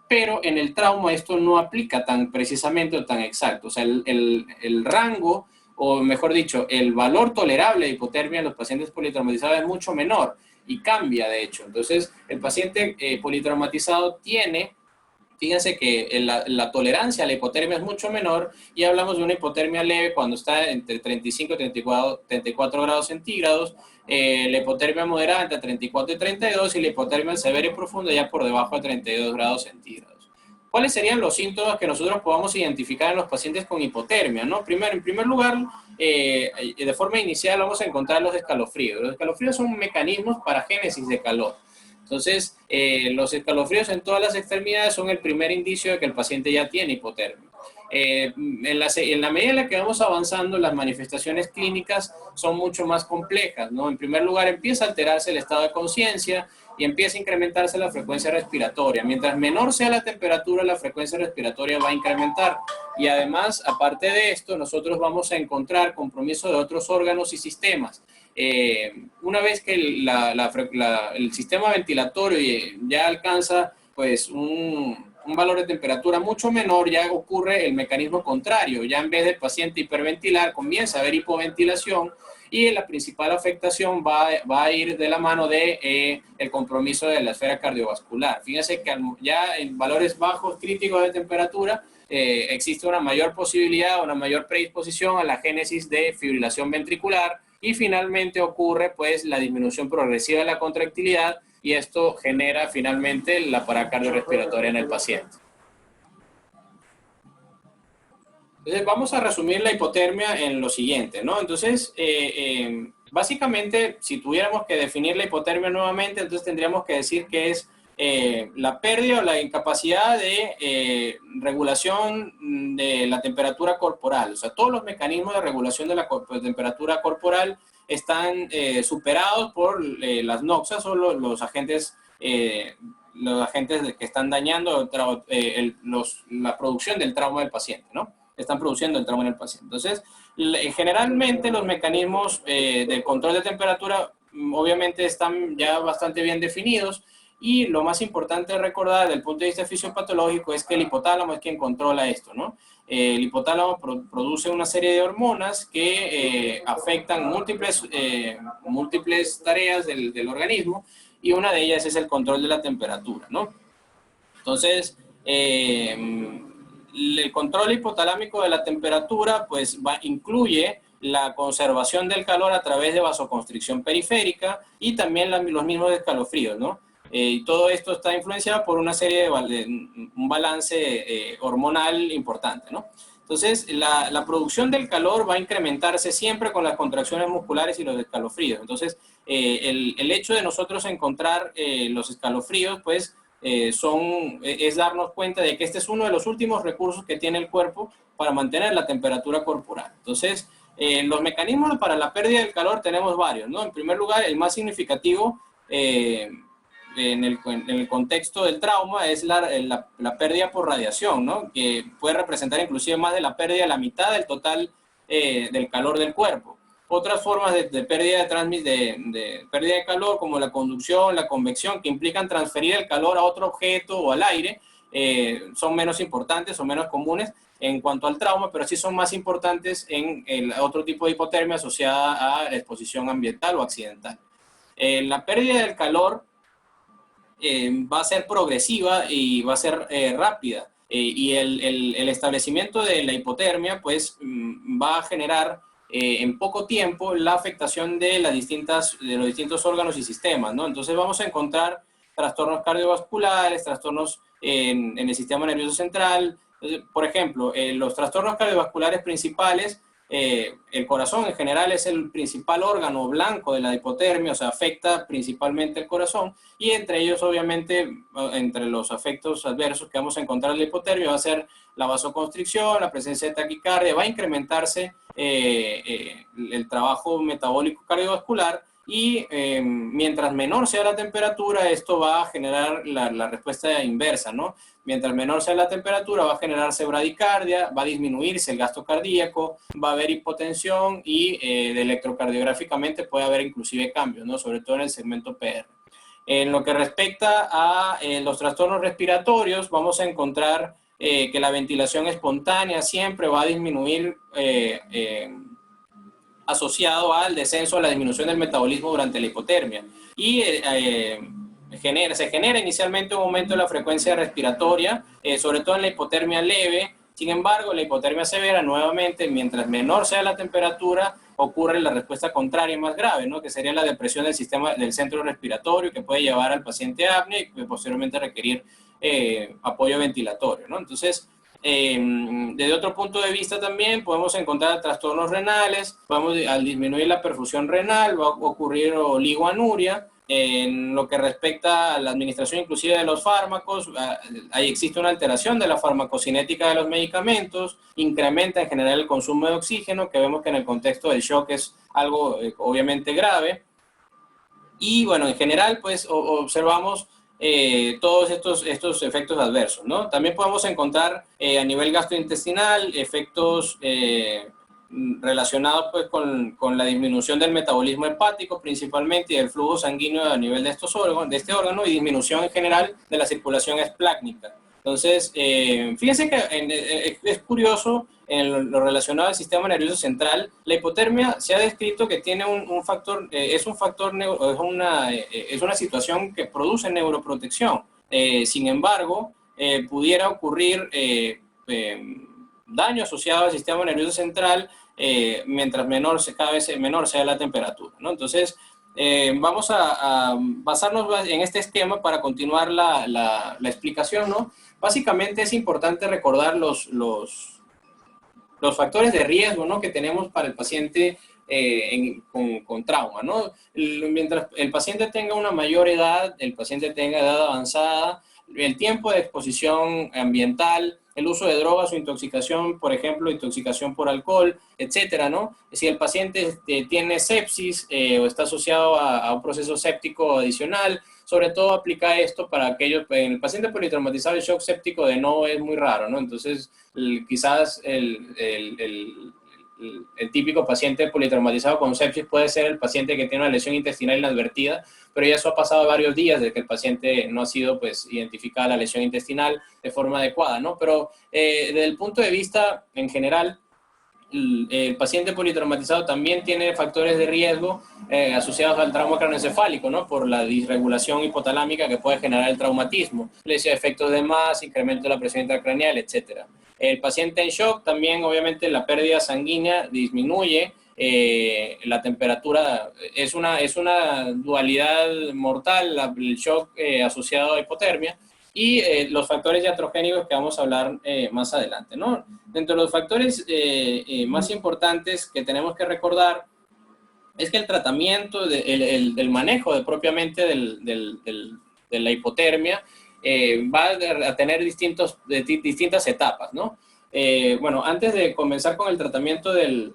Pero en el trauma esto no aplica tan precisamente o tan exacto. O sea, el rango, o mejor dicho, el valor tolerable de hipotermia en los pacientes politraumatizados es mucho menor y cambia, de hecho. Entonces, el paciente politraumatizado tiene Fíjense que la tolerancia a la hipotermia es mucho menor y hablamos de una hipotermia leve cuando está entre 35 y 34 grados centígrados, la hipotermia moderada entre 34 y 32 y la hipotermia severa y profunda ya por debajo de 32 grados centígrados. ¿Cuáles serían los síntomas que nosotros podamos identificar en los pacientes con hipotermia, ¿no? En primer lugar, de forma inicial vamos a encontrar los escalofríos. Los escalofríos son mecanismos para génesis de calor. Entonces, los escalofríos en todas las extremidades son el primer indicio de que el paciente ya tiene hipotermia. En la medida en la que vamos avanzando, las manifestaciones clínicas son mucho más complejas, ¿no? En primer lugar, empieza a alterarse el estado de conciencia y empieza a incrementarse la frecuencia respiratoria. Mientras menor sea la temperatura, la frecuencia respiratoria va a incrementar. Y además, aparte de esto, nosotros vamos a encontrar compromiso de otros órganos y sistemas. Una vez que el sistema ventilatorio ya alcanza pues un valor de temperatura mucho menor, ya ocurre el mecanismo contrario. Ya en vez del paciente hiperventilar, comienza a haber hipoventilación y la principal afectación va a ir de la mano de el compromiso de la esfera cardiovascular. Fíjense que ya en valores bajos críticos de temperatura existe una mayor posibilidad, una mayor predisposición a la génesis de fibrilación ventricular y finalmente ocurre pues la disminución progresiva de la contractilidad y esto genera finalmente la parada cardiorrespiratoria en el paciente. Entonces vamos a resumir la hipotermia en lo siguiente, ¿no? Entonces, básicamente, si tuviéramos que definir la hipotermia nuevamente, entonces tendríamos que decir que es la pérdida o la incapacidad de regulación de la temperatura corporal. O sea, todos los mecanismos de regulación de la temperatura corporal están superados por las noxas o los agentes que están dañando la producción del trauma del paciente, ¿no? Están produciendo el trauma en el paciente. Entonces, generalmente los mecanismos de control de temperatura obviamente están ya bastante bien definidos y lo más importante recordar desde el punto de vista fisiopatológico es que el hipotálamo es quien controla esto, ¿no? El hipotálamo produce una serie de hormonas que afectan múltiples tareas del organismo y una de ellas es el control de la temperatura, ¿no? Entonces, el control hipotalámico de la temperatura pues incluye la conservación del calor a través de vasoconstricción periférica y también los mismos escalofríos, ¿no? Y todo esto está influenciado por una serie un balance hormonal importante, ¿no? Entonces, la producción del calor va a incrementarse siempre con las contracciones musculares y los escalofríos. Entonces, el hecho de nosotros encontrar los escalofríos, pues, es darnos cuenta de que este es uno de los últimos recursos que tiene el cuerpo para mantener la temperatura corporal. Entonces, los mecanismos para la pérdida del calor tenemos varios, ¿no? En primer lugar, el más significativo en el contexto del trauma es la pérdida por radiación, ¿no? Que puede representar inclusive más de la pérdida de la mitad del total del calor del cuerpo. Otras formas de pérdida de pérdida de calor, como la conducción, la convección, que implican transferir el calor a otro objeto o al aire, son menos importantes o menos comunes en cuanto al trauma, pero sí son más importantes en el otro tipo de hipotermia asociada a la exposición ambiental o accidental. La pérdida del calor va a ser progresiva y va a ser rápida. Y el establecimiento de la hipotermia pues va a generar en poco tiempo la afectación de los distintos órganos y sistemas, ¿no? Entonces vamos a encontrar trastornos cardiovasculares, trastornos en el sistema nervioso central. Por ejemplo, los trastornos cardiovasculares principales, el corazón en general es el principal órgano blanco de la hipotermia, o sea, afecta principalmente el corazón, y entre ellos, obviamente, entre los efectos adversos que vamos a encontrar en la hipotermia va a ser la vasoconstricción, la presencia de taquicardia, va a incrementarse el trabajo metabólico cardiovascular, y mientras menor sea la temperatura, esto va a generar la respuesta inversa, ¿no? Mientras menor sea la temperatura, va a generarse bradicardia, va a disminuirse el gasto cardíaco, va a haber hipotensión y electrocardiográficamente puede haber inclusive cambios, ¿no? Sobre todo en el segmento PR. En lo que respecta a los trastornos respiratorios, vamos a encontrar que la ventilación espontánea siempre va a disminuir asociado al descenso, a la disminución del metabolismo durante la hipotermia. Y se genera inicialmente un aumento de la frecuencia respiratoria, sobre todo en la hipotermia leve. Sin embargo, la hipotermia severa, nuevamente, mientras menor sea la temperatura, ocurre la respuesta contraria y más grave, ¿no? Que sería la depresión del sistema del centro respiratorio, que puede llevar al paciente a apnea y posteriormente requerir apoyo ventilatorio, ¿no? Entonces, desde otro punto de vista también podemos encontrar trastornos renales, al disminuir la perfusión renal va a ocurrir oligoanuria. En lo que respecta a la administración inclusive de los fármacos, ahí existe una alteración de la farmacocinética de los medicamentos, incrementa en general el consumo de oxígeno, que vemos que en el contexto del shock es algo obviamente grave. Y bueno, en general pues observamos todos estos efectos adversos, ¿no? También podemos encontrar a nivel gastrointestinal efectos relacionados pues con la disminución del metabolismo hepático principalmente y del flujo sanguíneo a nivel de este órgano y disminución en general de la circulación esplácnica. Entonces, fíjense que es curioso en lo relacionado al sistema nervioso central, la hipotermia se ha descrito que tiene un factor, es una situación que produce neuroprotección. Sin embargo, pudiera ocurrir daño asociado al sistema nervioso central mientras cada vez menor sea la temperatura, ¿no? Entonces, vamos a basarnos en este esquema para continuar la explicación, ¿no? Básicamente es importante recordar los factores de riesgo, ¿no?, que tenemos para el paciente con trauma, ¿no? Mientras el paciente tenga una mayor edad, el paciente tenga edad avanzada, el tiempo de exposición ambiental, el uso de drogas o intoxicación, por ejemplo, intoxicación por alcohol, etcétera, ¿no? Si el paciente tiene sepsis o está asociado a un proceso séptico adicional, sobre todo aplica esto para aquellos, en el paciente politraumatizado el shock séptico de no es muy raro, ¿no? Entonces, quizás el típico paciente politraumatizado con sepsis puede ser el paciente que tiene una lesión intestinal inadvertida, pero ya eso ha pasado varios días desde que el paciente no ha sido pues identificada la lesión intestinal de forma adecuada, ¿no? Pero desde el punto de vista en general, el paciente politraumatizado también tiene factores de riesgo asociados al trauma craneoencefálico, ¿no? Por la disregulación hipotalámica que puede generar el traumatismo, efectos de masa, incremento de la presión intracraneal, etc. El paciente en shock también, obviamente, la pérdida sanguínea disminuye, la temperatura es una dualidad mortal, el shock asociado a hipotermia, y los factores iatrogénicos que vamos a hablar más adelante, ¿no? Dentro de los factores más importantes que tenemos que recordar es que el tratamiento, el manejo propiamente de la hipotermia va a tener distintas etapas, ¿no? Bueno, antes de comenzar con el tratamiento de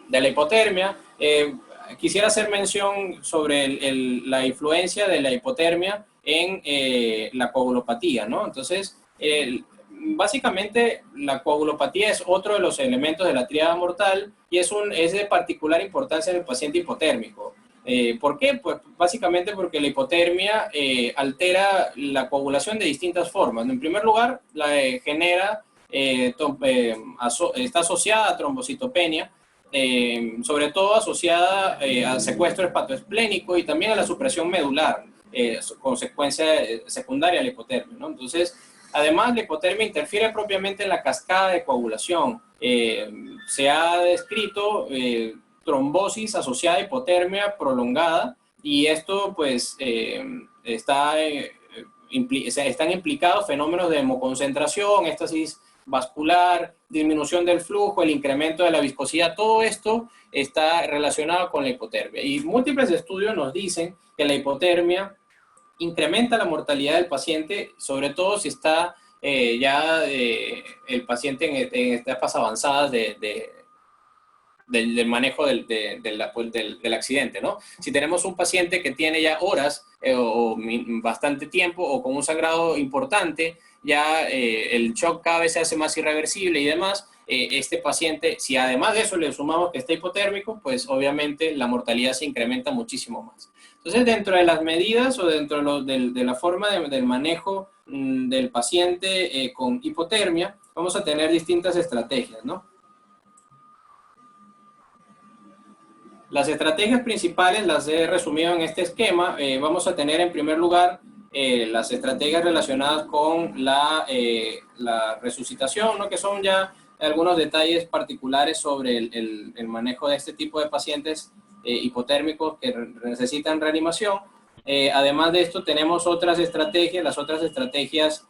la hipotermia, quisiera hacer mención sobre la influencia de la hipotermia en la coagulopatía, ¿no? Entonces, básicamente la coagulopatía es otro de los elementos de la tríada mortal y es de particular importancia en el paciente hipotérmico. ¿Por qué? Pues básicamente porque la hipotermia altera la coagulación de distintas formas. En primer lugar, genera está asociada a trombocitopenia, sobre todo asociada al secuestro hepatoesplénico y también a la supresión medular, consecuencia secundaria a la hipotermia, ¿no? Entonces, además, la hipotermia interfiere propiamente en la cascada de coagulación. Se ha descrito trombosis asociada a hipotermia prolongada y esto pues están implicados fenómenos de hemoconcentración, éstasis vascular, disminución del flujo, el incremento de la viscosidad, todo esto está relacionado con la hipotermia. Y múltiples estudios nos dicen que la hipotermia incrementa la mortalidad del paciente, sobre todo si está el paciente en etapas avanzadas del manejo del accidente, ¿no? Si tenemos un paciente que tiene ya horas o bastante tiempo o con un sangrado importante, ya el shock cada vez se hace más irreversible y demás, este paciente, si además de eso le sumamos que está hipotérmico, pues obviamente la mortalidad se incrementa muchísimo más. Entonces, dentro de las medidas o dentro de la forma del manejo del paciente con hipotermia, vamos a tener distintas estrategias, ¿no? Las estrategias principales las he resumido en este esquema. Vamos a tener en primer lugar las estrategias relacionadas con la resucitación, ¿no? Que son ya algunos detalles particulares sobre el manejo de este tipo de pacientes hipotérmicos que necesitan reanimación. Además de esto tenemos otras estrategias. Las otras estrategias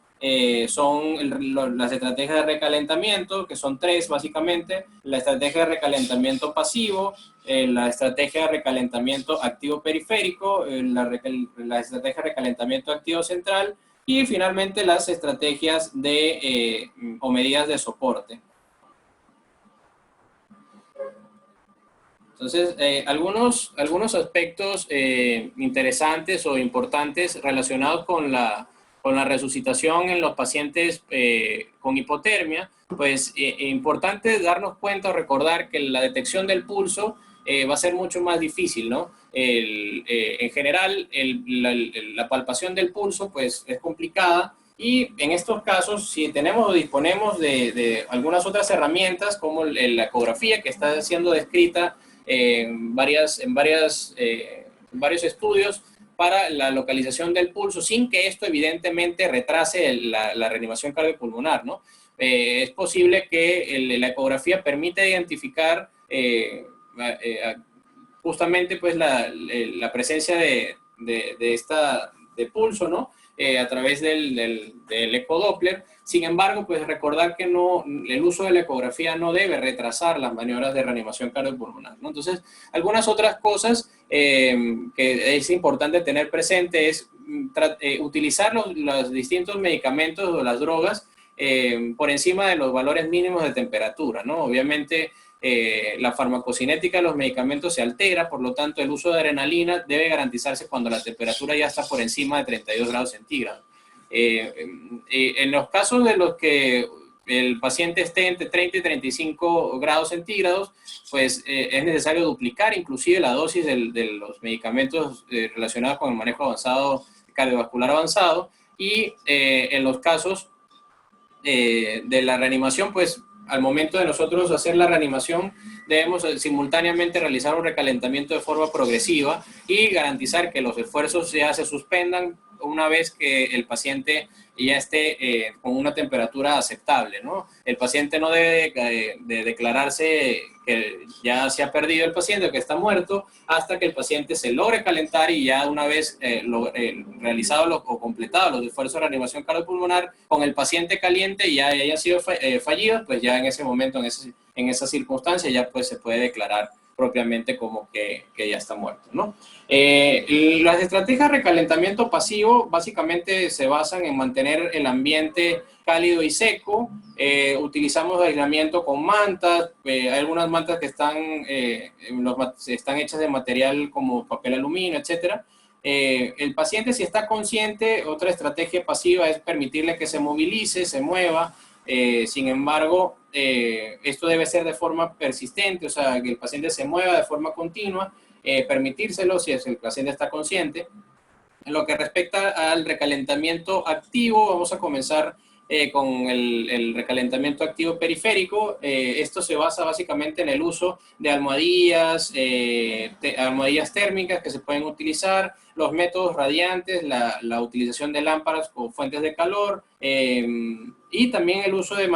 son las estrategias de recalentamiento, que son tres básicamente: la estrategia de recalentamiento pasivo, la estrategia de recalentamiento activo periférico, la estrategia de recalentamiento activo central, y finalmente las estrategias o medidas de soporte. Entonces, algunos aspectos interesantes o importantes relacionados con la resucitación en los pacientes con hipotermia, pues importante darnos cuenta o recordar que la detección del pulso va a ser mucho más difícil, ¿no? En general, la palpación del pulso pues es complicada, y en estos casos, si tenemos o disponemos de algunas otras herramientas como la ecografía, que está siendo descrita en varios estudios para la localización del pulso, sin que esto evidentemente retrase la reanimación cardiopulmonar, ¿no? Es posible que la ecografía permita identificar justamente pues la presencia de pulso, ¿no? A través del ecodoppler. Sin embargo, pues recordar que el uso de la ecografía no debe retrasar las maniobras de reanimación cardiopulmonar, ¿no? Entonces, algunas otras cosas que es importante tener presente es utilizar los distintos medicamentos o las drogas por encima de los valores mínimos de temperatura, ¿no? Obviamente, la farmacocinética de los medicamentos se altera, por lo tanto el uso de adrenalina debe garantizarse cuando la temperatura ya está por encima de 32 grados centígrados. En los casos de los que el paciente esté entre 30 y 35 grados centígrados, pues es necesario duplicar inclusive la dosis de los medicamentos relacionados con el manejo avanzado, cardiovascular avanzado, y en los casos de la reanimación, pues al momento de nosotros hacer la reanimación, debemos simultáneamente realizar un recalentamiento de forma progresiva y garantizar que los esfuerzos ya se suspendan una vez que el paciente ya esté con una temperatura aceptable, ¿no? El paciente no debe de declararse que ya se ha perdido el paciente o que está muerto hasta que el paciente se logre calentar, y ya una vez realizado o completado los esfuerzos de reanimación cardiopulmonar con el paciente caliente y ya hayan sido fallidos, pues ya en ese momento, en esa circunstancia, ya pues se puede declarar propiamente como que ya está muerto, ¿no? Las estrategias de recalentamiento pasivo básicamente se basan en mantener el ambiente cálido y seco. Utilizamos aislamiento con mantas. Hay algunas mantas que están hechas de material como papel aluminio, etcétera. El paciente, si está consciente, otra estrategia pasiva es permitirle que se movilice, se mueva. Sin embargo, esto debe ser de forma persistente, o sea, que el paciente se mueva de forma continua, permitírselo si el paciente está consciente. En lo que respecta al recalentamiento activo, vamos a comenzar con el recalentamiento activo periférico. Esto se basa básicamente en el uso de almohadillas, almohadillas térmicas que se pueden utilizar, los métodos radiantes, la utilización de lámparas con fuentes de calor, y también el uso de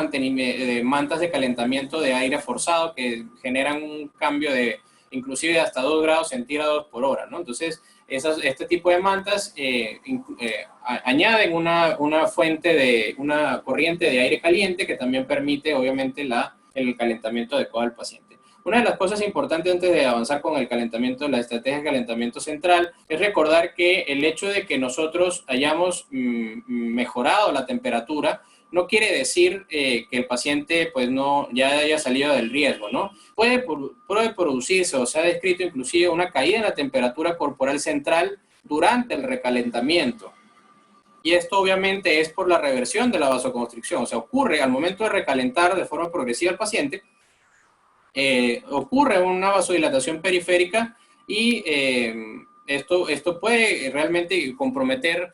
mantas de calentamiento de aire forzado que generan un cambio de inclusive hasta 2 grados centígrados por hora, ¿no? Entonces, este tipo de mantas añaden una corriente de aire caliente que también permite, obviamente, el calentamiento adecuado del paciente. Una de las cosas importantes antes de avanzar con el calentamiento, la estrategia de calentamiento central, es recordar que el hecho de que nosotros hayamos mejorado la temperatura no quiere decir que el paciente pues ya haya salido del riesgo, ¿no? Puede producirse, o se ha descrito inclusive, una caída en la temperatura corporal central durante el recalentamiento. Y esto obviamente es por la reversión de la vasoconstricción, o sea, ocurre al momento de recalentar de forma progresiva al paciente, ocurre una vasodilatación periférica, y esto puede realmente comprometer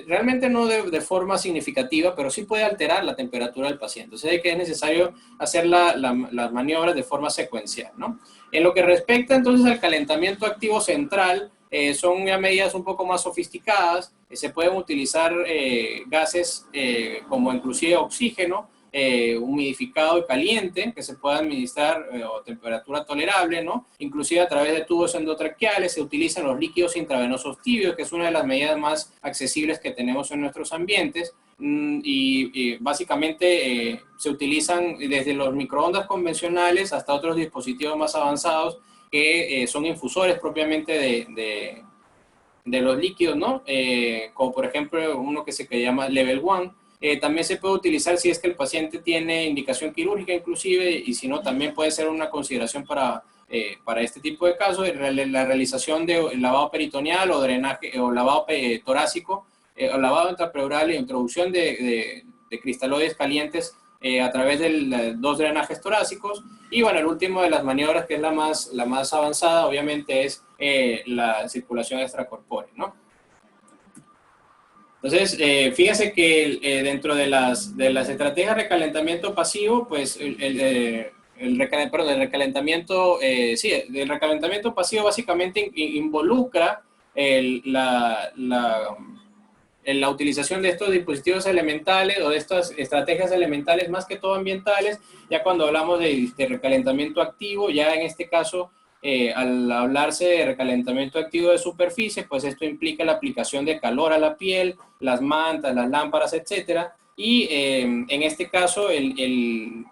realmente no de forma significativa, pero sí puede alterar la temperatura del paciente. Entonces es necesario hacer las maniobras de forma secuencial, ¿no? En lo que respecta entonces al calentamiento activo central, son ya medidas un poco más sofisticadas. Se pueden utilizar gases como inclusive oxígeno, humidificado y caliente, que se pueda administrar a temperatura tolerable, ¿no? Inclusive a través de tubos endotraqueales se utilizan los líquidos intravenosos tibios, que es una de las medidas más accesibles que tenemos en nuestros ambientes. Y básicamente se utilizan desde los microondas convencionales hasta otros dispositivos más avanzados que son infusores propiamente de los líquidos, ¿no? Como por ejemplo uno que se llama Level 1. También se puede utilizar si es que el paciente tiene indicación quirúrgica inclusive, y si no, también puede ser una consideración para este tipo de casos, la realización de lavado peritoneal o drenaje o lavado torácico, o lavado intrapleural e introducción de cristaloides calientes a través de dos drenajes torácicos. Y bueno, el último de las maniobras, que es la más avanzada, obviamente es la circulación extracorpórea, ¿no? Entonces, fíjense que dentro de las estrategias de recalentamiento pasivo, pues el recalentamiento, sí, el recalentamiento pasivo básicamente involucra la utilización de estos dispositivos elementales o de estas estrategias elementales, más que todo ambientales. Ya cuando hablamos de recalentamiento activo, ya en este caso, al hablarse de recalentamiento activo de superficie, pues esto implica la aplicación de calor a la piel, las mantas, las lámparas, etcétera. Y en este caso, el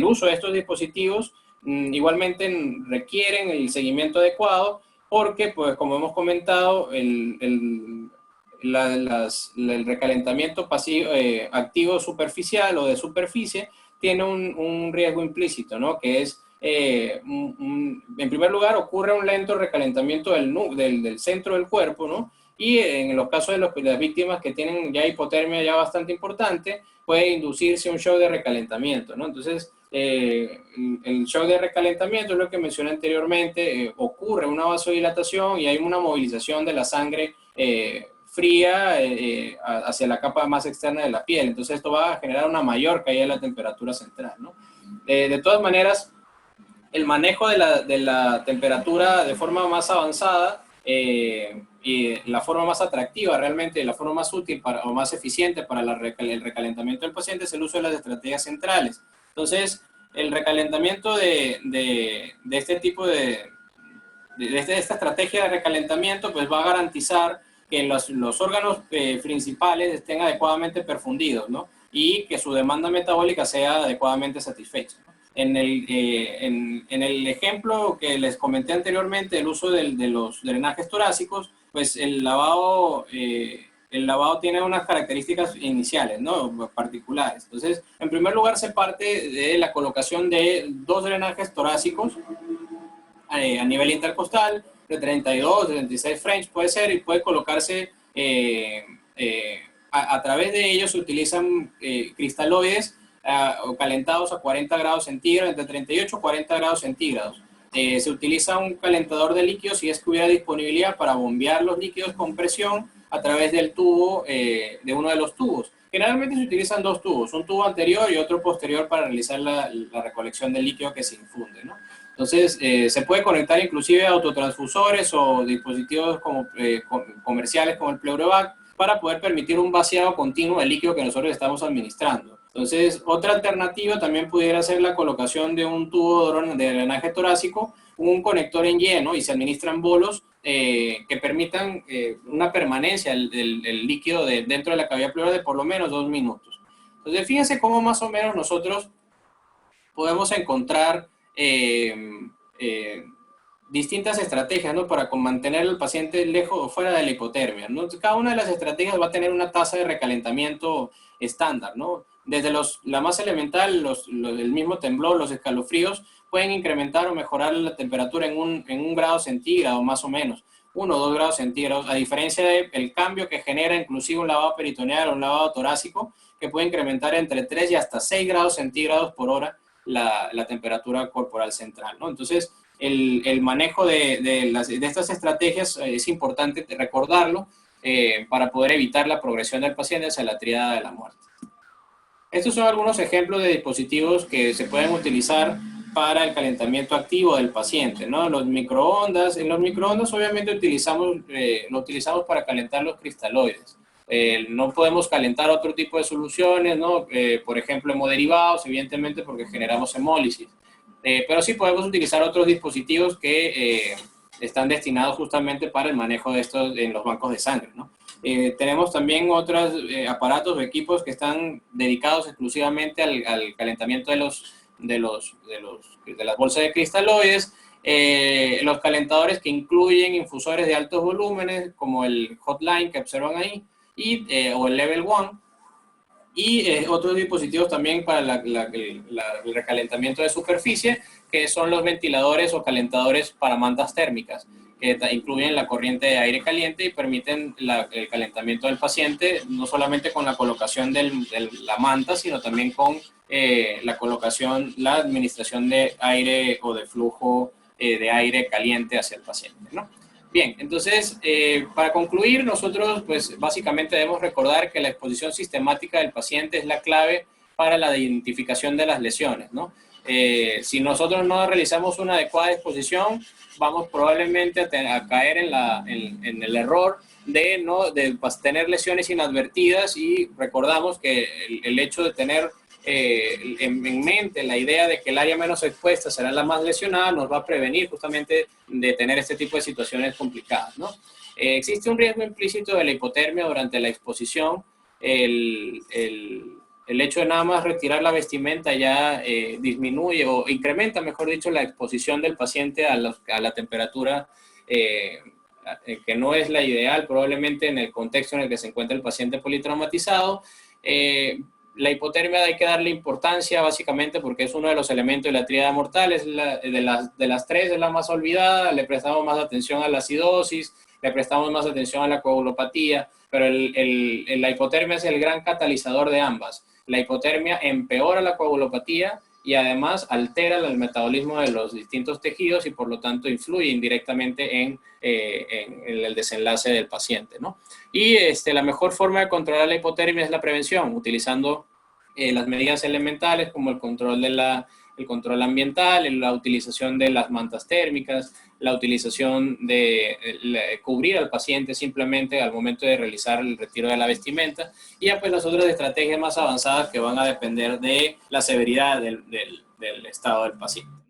uso de estos dispositivos igualmente requieren el seguimiento adecuado, porque, pues, como hemos comentado, el recalentamiento pasivo, activo superficial o de superficie tiene un riesgo implícito, ¿no? Que es, en primer lugar, ocurre un lento recalentamiento del centro del cuerpo, ¿no? Y en los casos de las víctimas que tienen ya hipotermia ya bastante importante, puede inducirse un shock de recalentamiento, ¿no? Entonces, el shock de recalentamiento es lo que mencioné anteriormente, ocurre una vasodilatación y hay una movilización de la sangre fría hacia la capa más externa de la piel. Entonces esto va a generar una mayor caída de la temperatura central, ¿no? De todas maneras, el manejo de la temperatura de forma más avanzada y la forma más atractiva realmente, la forma más útil o más eficiente para el recalentamiento del paciente es el uso de las estrategias centrales. Entonces, el recalentamiento de este tipo de esta estrategia de recalentamiento, pues va a garantizar que los órganos principales estén adecuadamente perfundidos, ¿no? Y que su demanda metabólica sea adecuadamente satisfecha. En el ejemplo que les comenté anteriormente, el uso de los drenajes torácicos, pues el lavado tiene unas características iniciales, ¿no? Particulares. Entonces, en primer lugar, se parte de la colocación de dos drenajes torácicos a nivel intercostal, de 32, de 36 French puede ser, y puede colocarse, a través de ellos se utilizan cristaloides calentados a 40 grados centígrados, entre 38 y 40 grados centígrados. Se utiliza un calentador de líquidos si es que hubiera disponibilidad para bombear los líquidos con presión a través del tubo, de uno de los tubos. Generalmente se utilizan dos tubos, un tubo anterior y otro posterior para realizar la recolección del líquido que se infunde, ¿no? Entonces, se puede conectar inclusive a autotransfusores o dispositivos comerciales como el Pleurovac para poder permitir un vaciado continuo del líquido que nosotros estamos administrando. Entonces, otra alternativa también pudiera ser la colocación de un tubo de drenaje torácico, un conector en Y, ¿no? Y se administran bolos que permitan una permanencia del líquido dentro de la cavidad pleural de por lo menos 2 minutos. Entonces, fíjense cómo más o menos nosotros podemos encontrar distintas estrategias, ¿no? Para mantener al paciente lejos o fuera de la hipotermia, ¿no? Cada una de las estrategias va a tener una tasa de recalentamiento estándar, ¿no? Desde la más elemental, el mismo temblor, los escalofríos, pueden incrementar o mejorar la temperatura en un grado centígrado, más o menos, 1 o 2 grados centígrados, a diferencia del cambio que genera inclusive un lavado peritoneal o un lavado torácico, que puede incrementar entre 3 y hasta 6 grados centígrados por hora la temperatura corporal central, ¿no? Entonces, el manejo de estas estrategias es importante recordarlo. para poder evitar la progresión del paciente hacia la tríada de la muerte. Estos son algunos ejemplos de dispositivos que se pueden utilizar para el calentamiento activo del paciente, ¿no? Los microondas, en los microondas obviamente lo utilizamos para calentar los cristaloides. No podemos calentar otro tipo de soluciones, ¿no? Por ejemplo, hemoderivados, evidentemente porque generamos hemólisis. Pero sí podemos utilizar otros dispositivos que están destinados justamente para el manejo de estos en los bancos de sangre, ¿no? Tenemos también otros aparatos o equipos que están dedicados exclusivamente al calentamiento de las bolsas de cristaloides, los calentadores que incluyen infusores de altos volúmenes, como el Hotline que observan ahí, o el Level 1, y otros dispositivos también para el recalentamiento de superficie, que son los ventiladores o calentadores para mantas térmicas, que incluyen la corriente de aire caliente y permiten el calentamiento del paciente, no solamente con la colocación de la manta, sino también con la administración de aire o de flujo de aire caliente hacia el paciente, ¿no? Bien, entonces, para concluir, nosotros pues básicamente debemos recordar que la exposición sistemática del paciente es la clave para la identificación de las lesiones, ¿no? Si nosotros no realizamos una adecuada exposición, vamos probablemente a caer en el error de tener lesiones inadvertidas, y recordamos que el hecho de tener en mente la idea de que el área menos expuesta será la más lesionada nos va a prevenir justamente de tener este tipo de situaciones complicadas, ¿no? Existe un riesgo implícito de la hipotermia durante la exposición. El hecho de nada más retirar la vestimenta ya disminuye o incrementa, mejor dicho, la exposición del paciente a la temperatura que no es la ideal, probablemente en el contexto en el que se encuentra el paciente politraumatizado. La hipotermia hay que darle importancia básicamente porque es uno de los elementos de la tríada mortal, de las tres es la más olvidada, le prestamos más atención a la acidosis, le prestamos más atención a la coagulopatía, pero la hipotermia es el gran catalizador de ambas. La hipotermia empeora la coagulopatía y además altera el metabolismo de los distintos tejidos y por lo tanto influye indirectamente en el desenlace del paciente, ¿no? Y la mejor forma de controlar la hipotermia es la prevención, utilizando las medidas elementales como el control ambiental, la utilización de las mantas térmicas, la utilización de cubrir al paciente simplemente al momento de realizar el retiro de la vestimenta, y ya pues las otras estrategias más avanzadas que van a depender de la severidad del estado del paciente.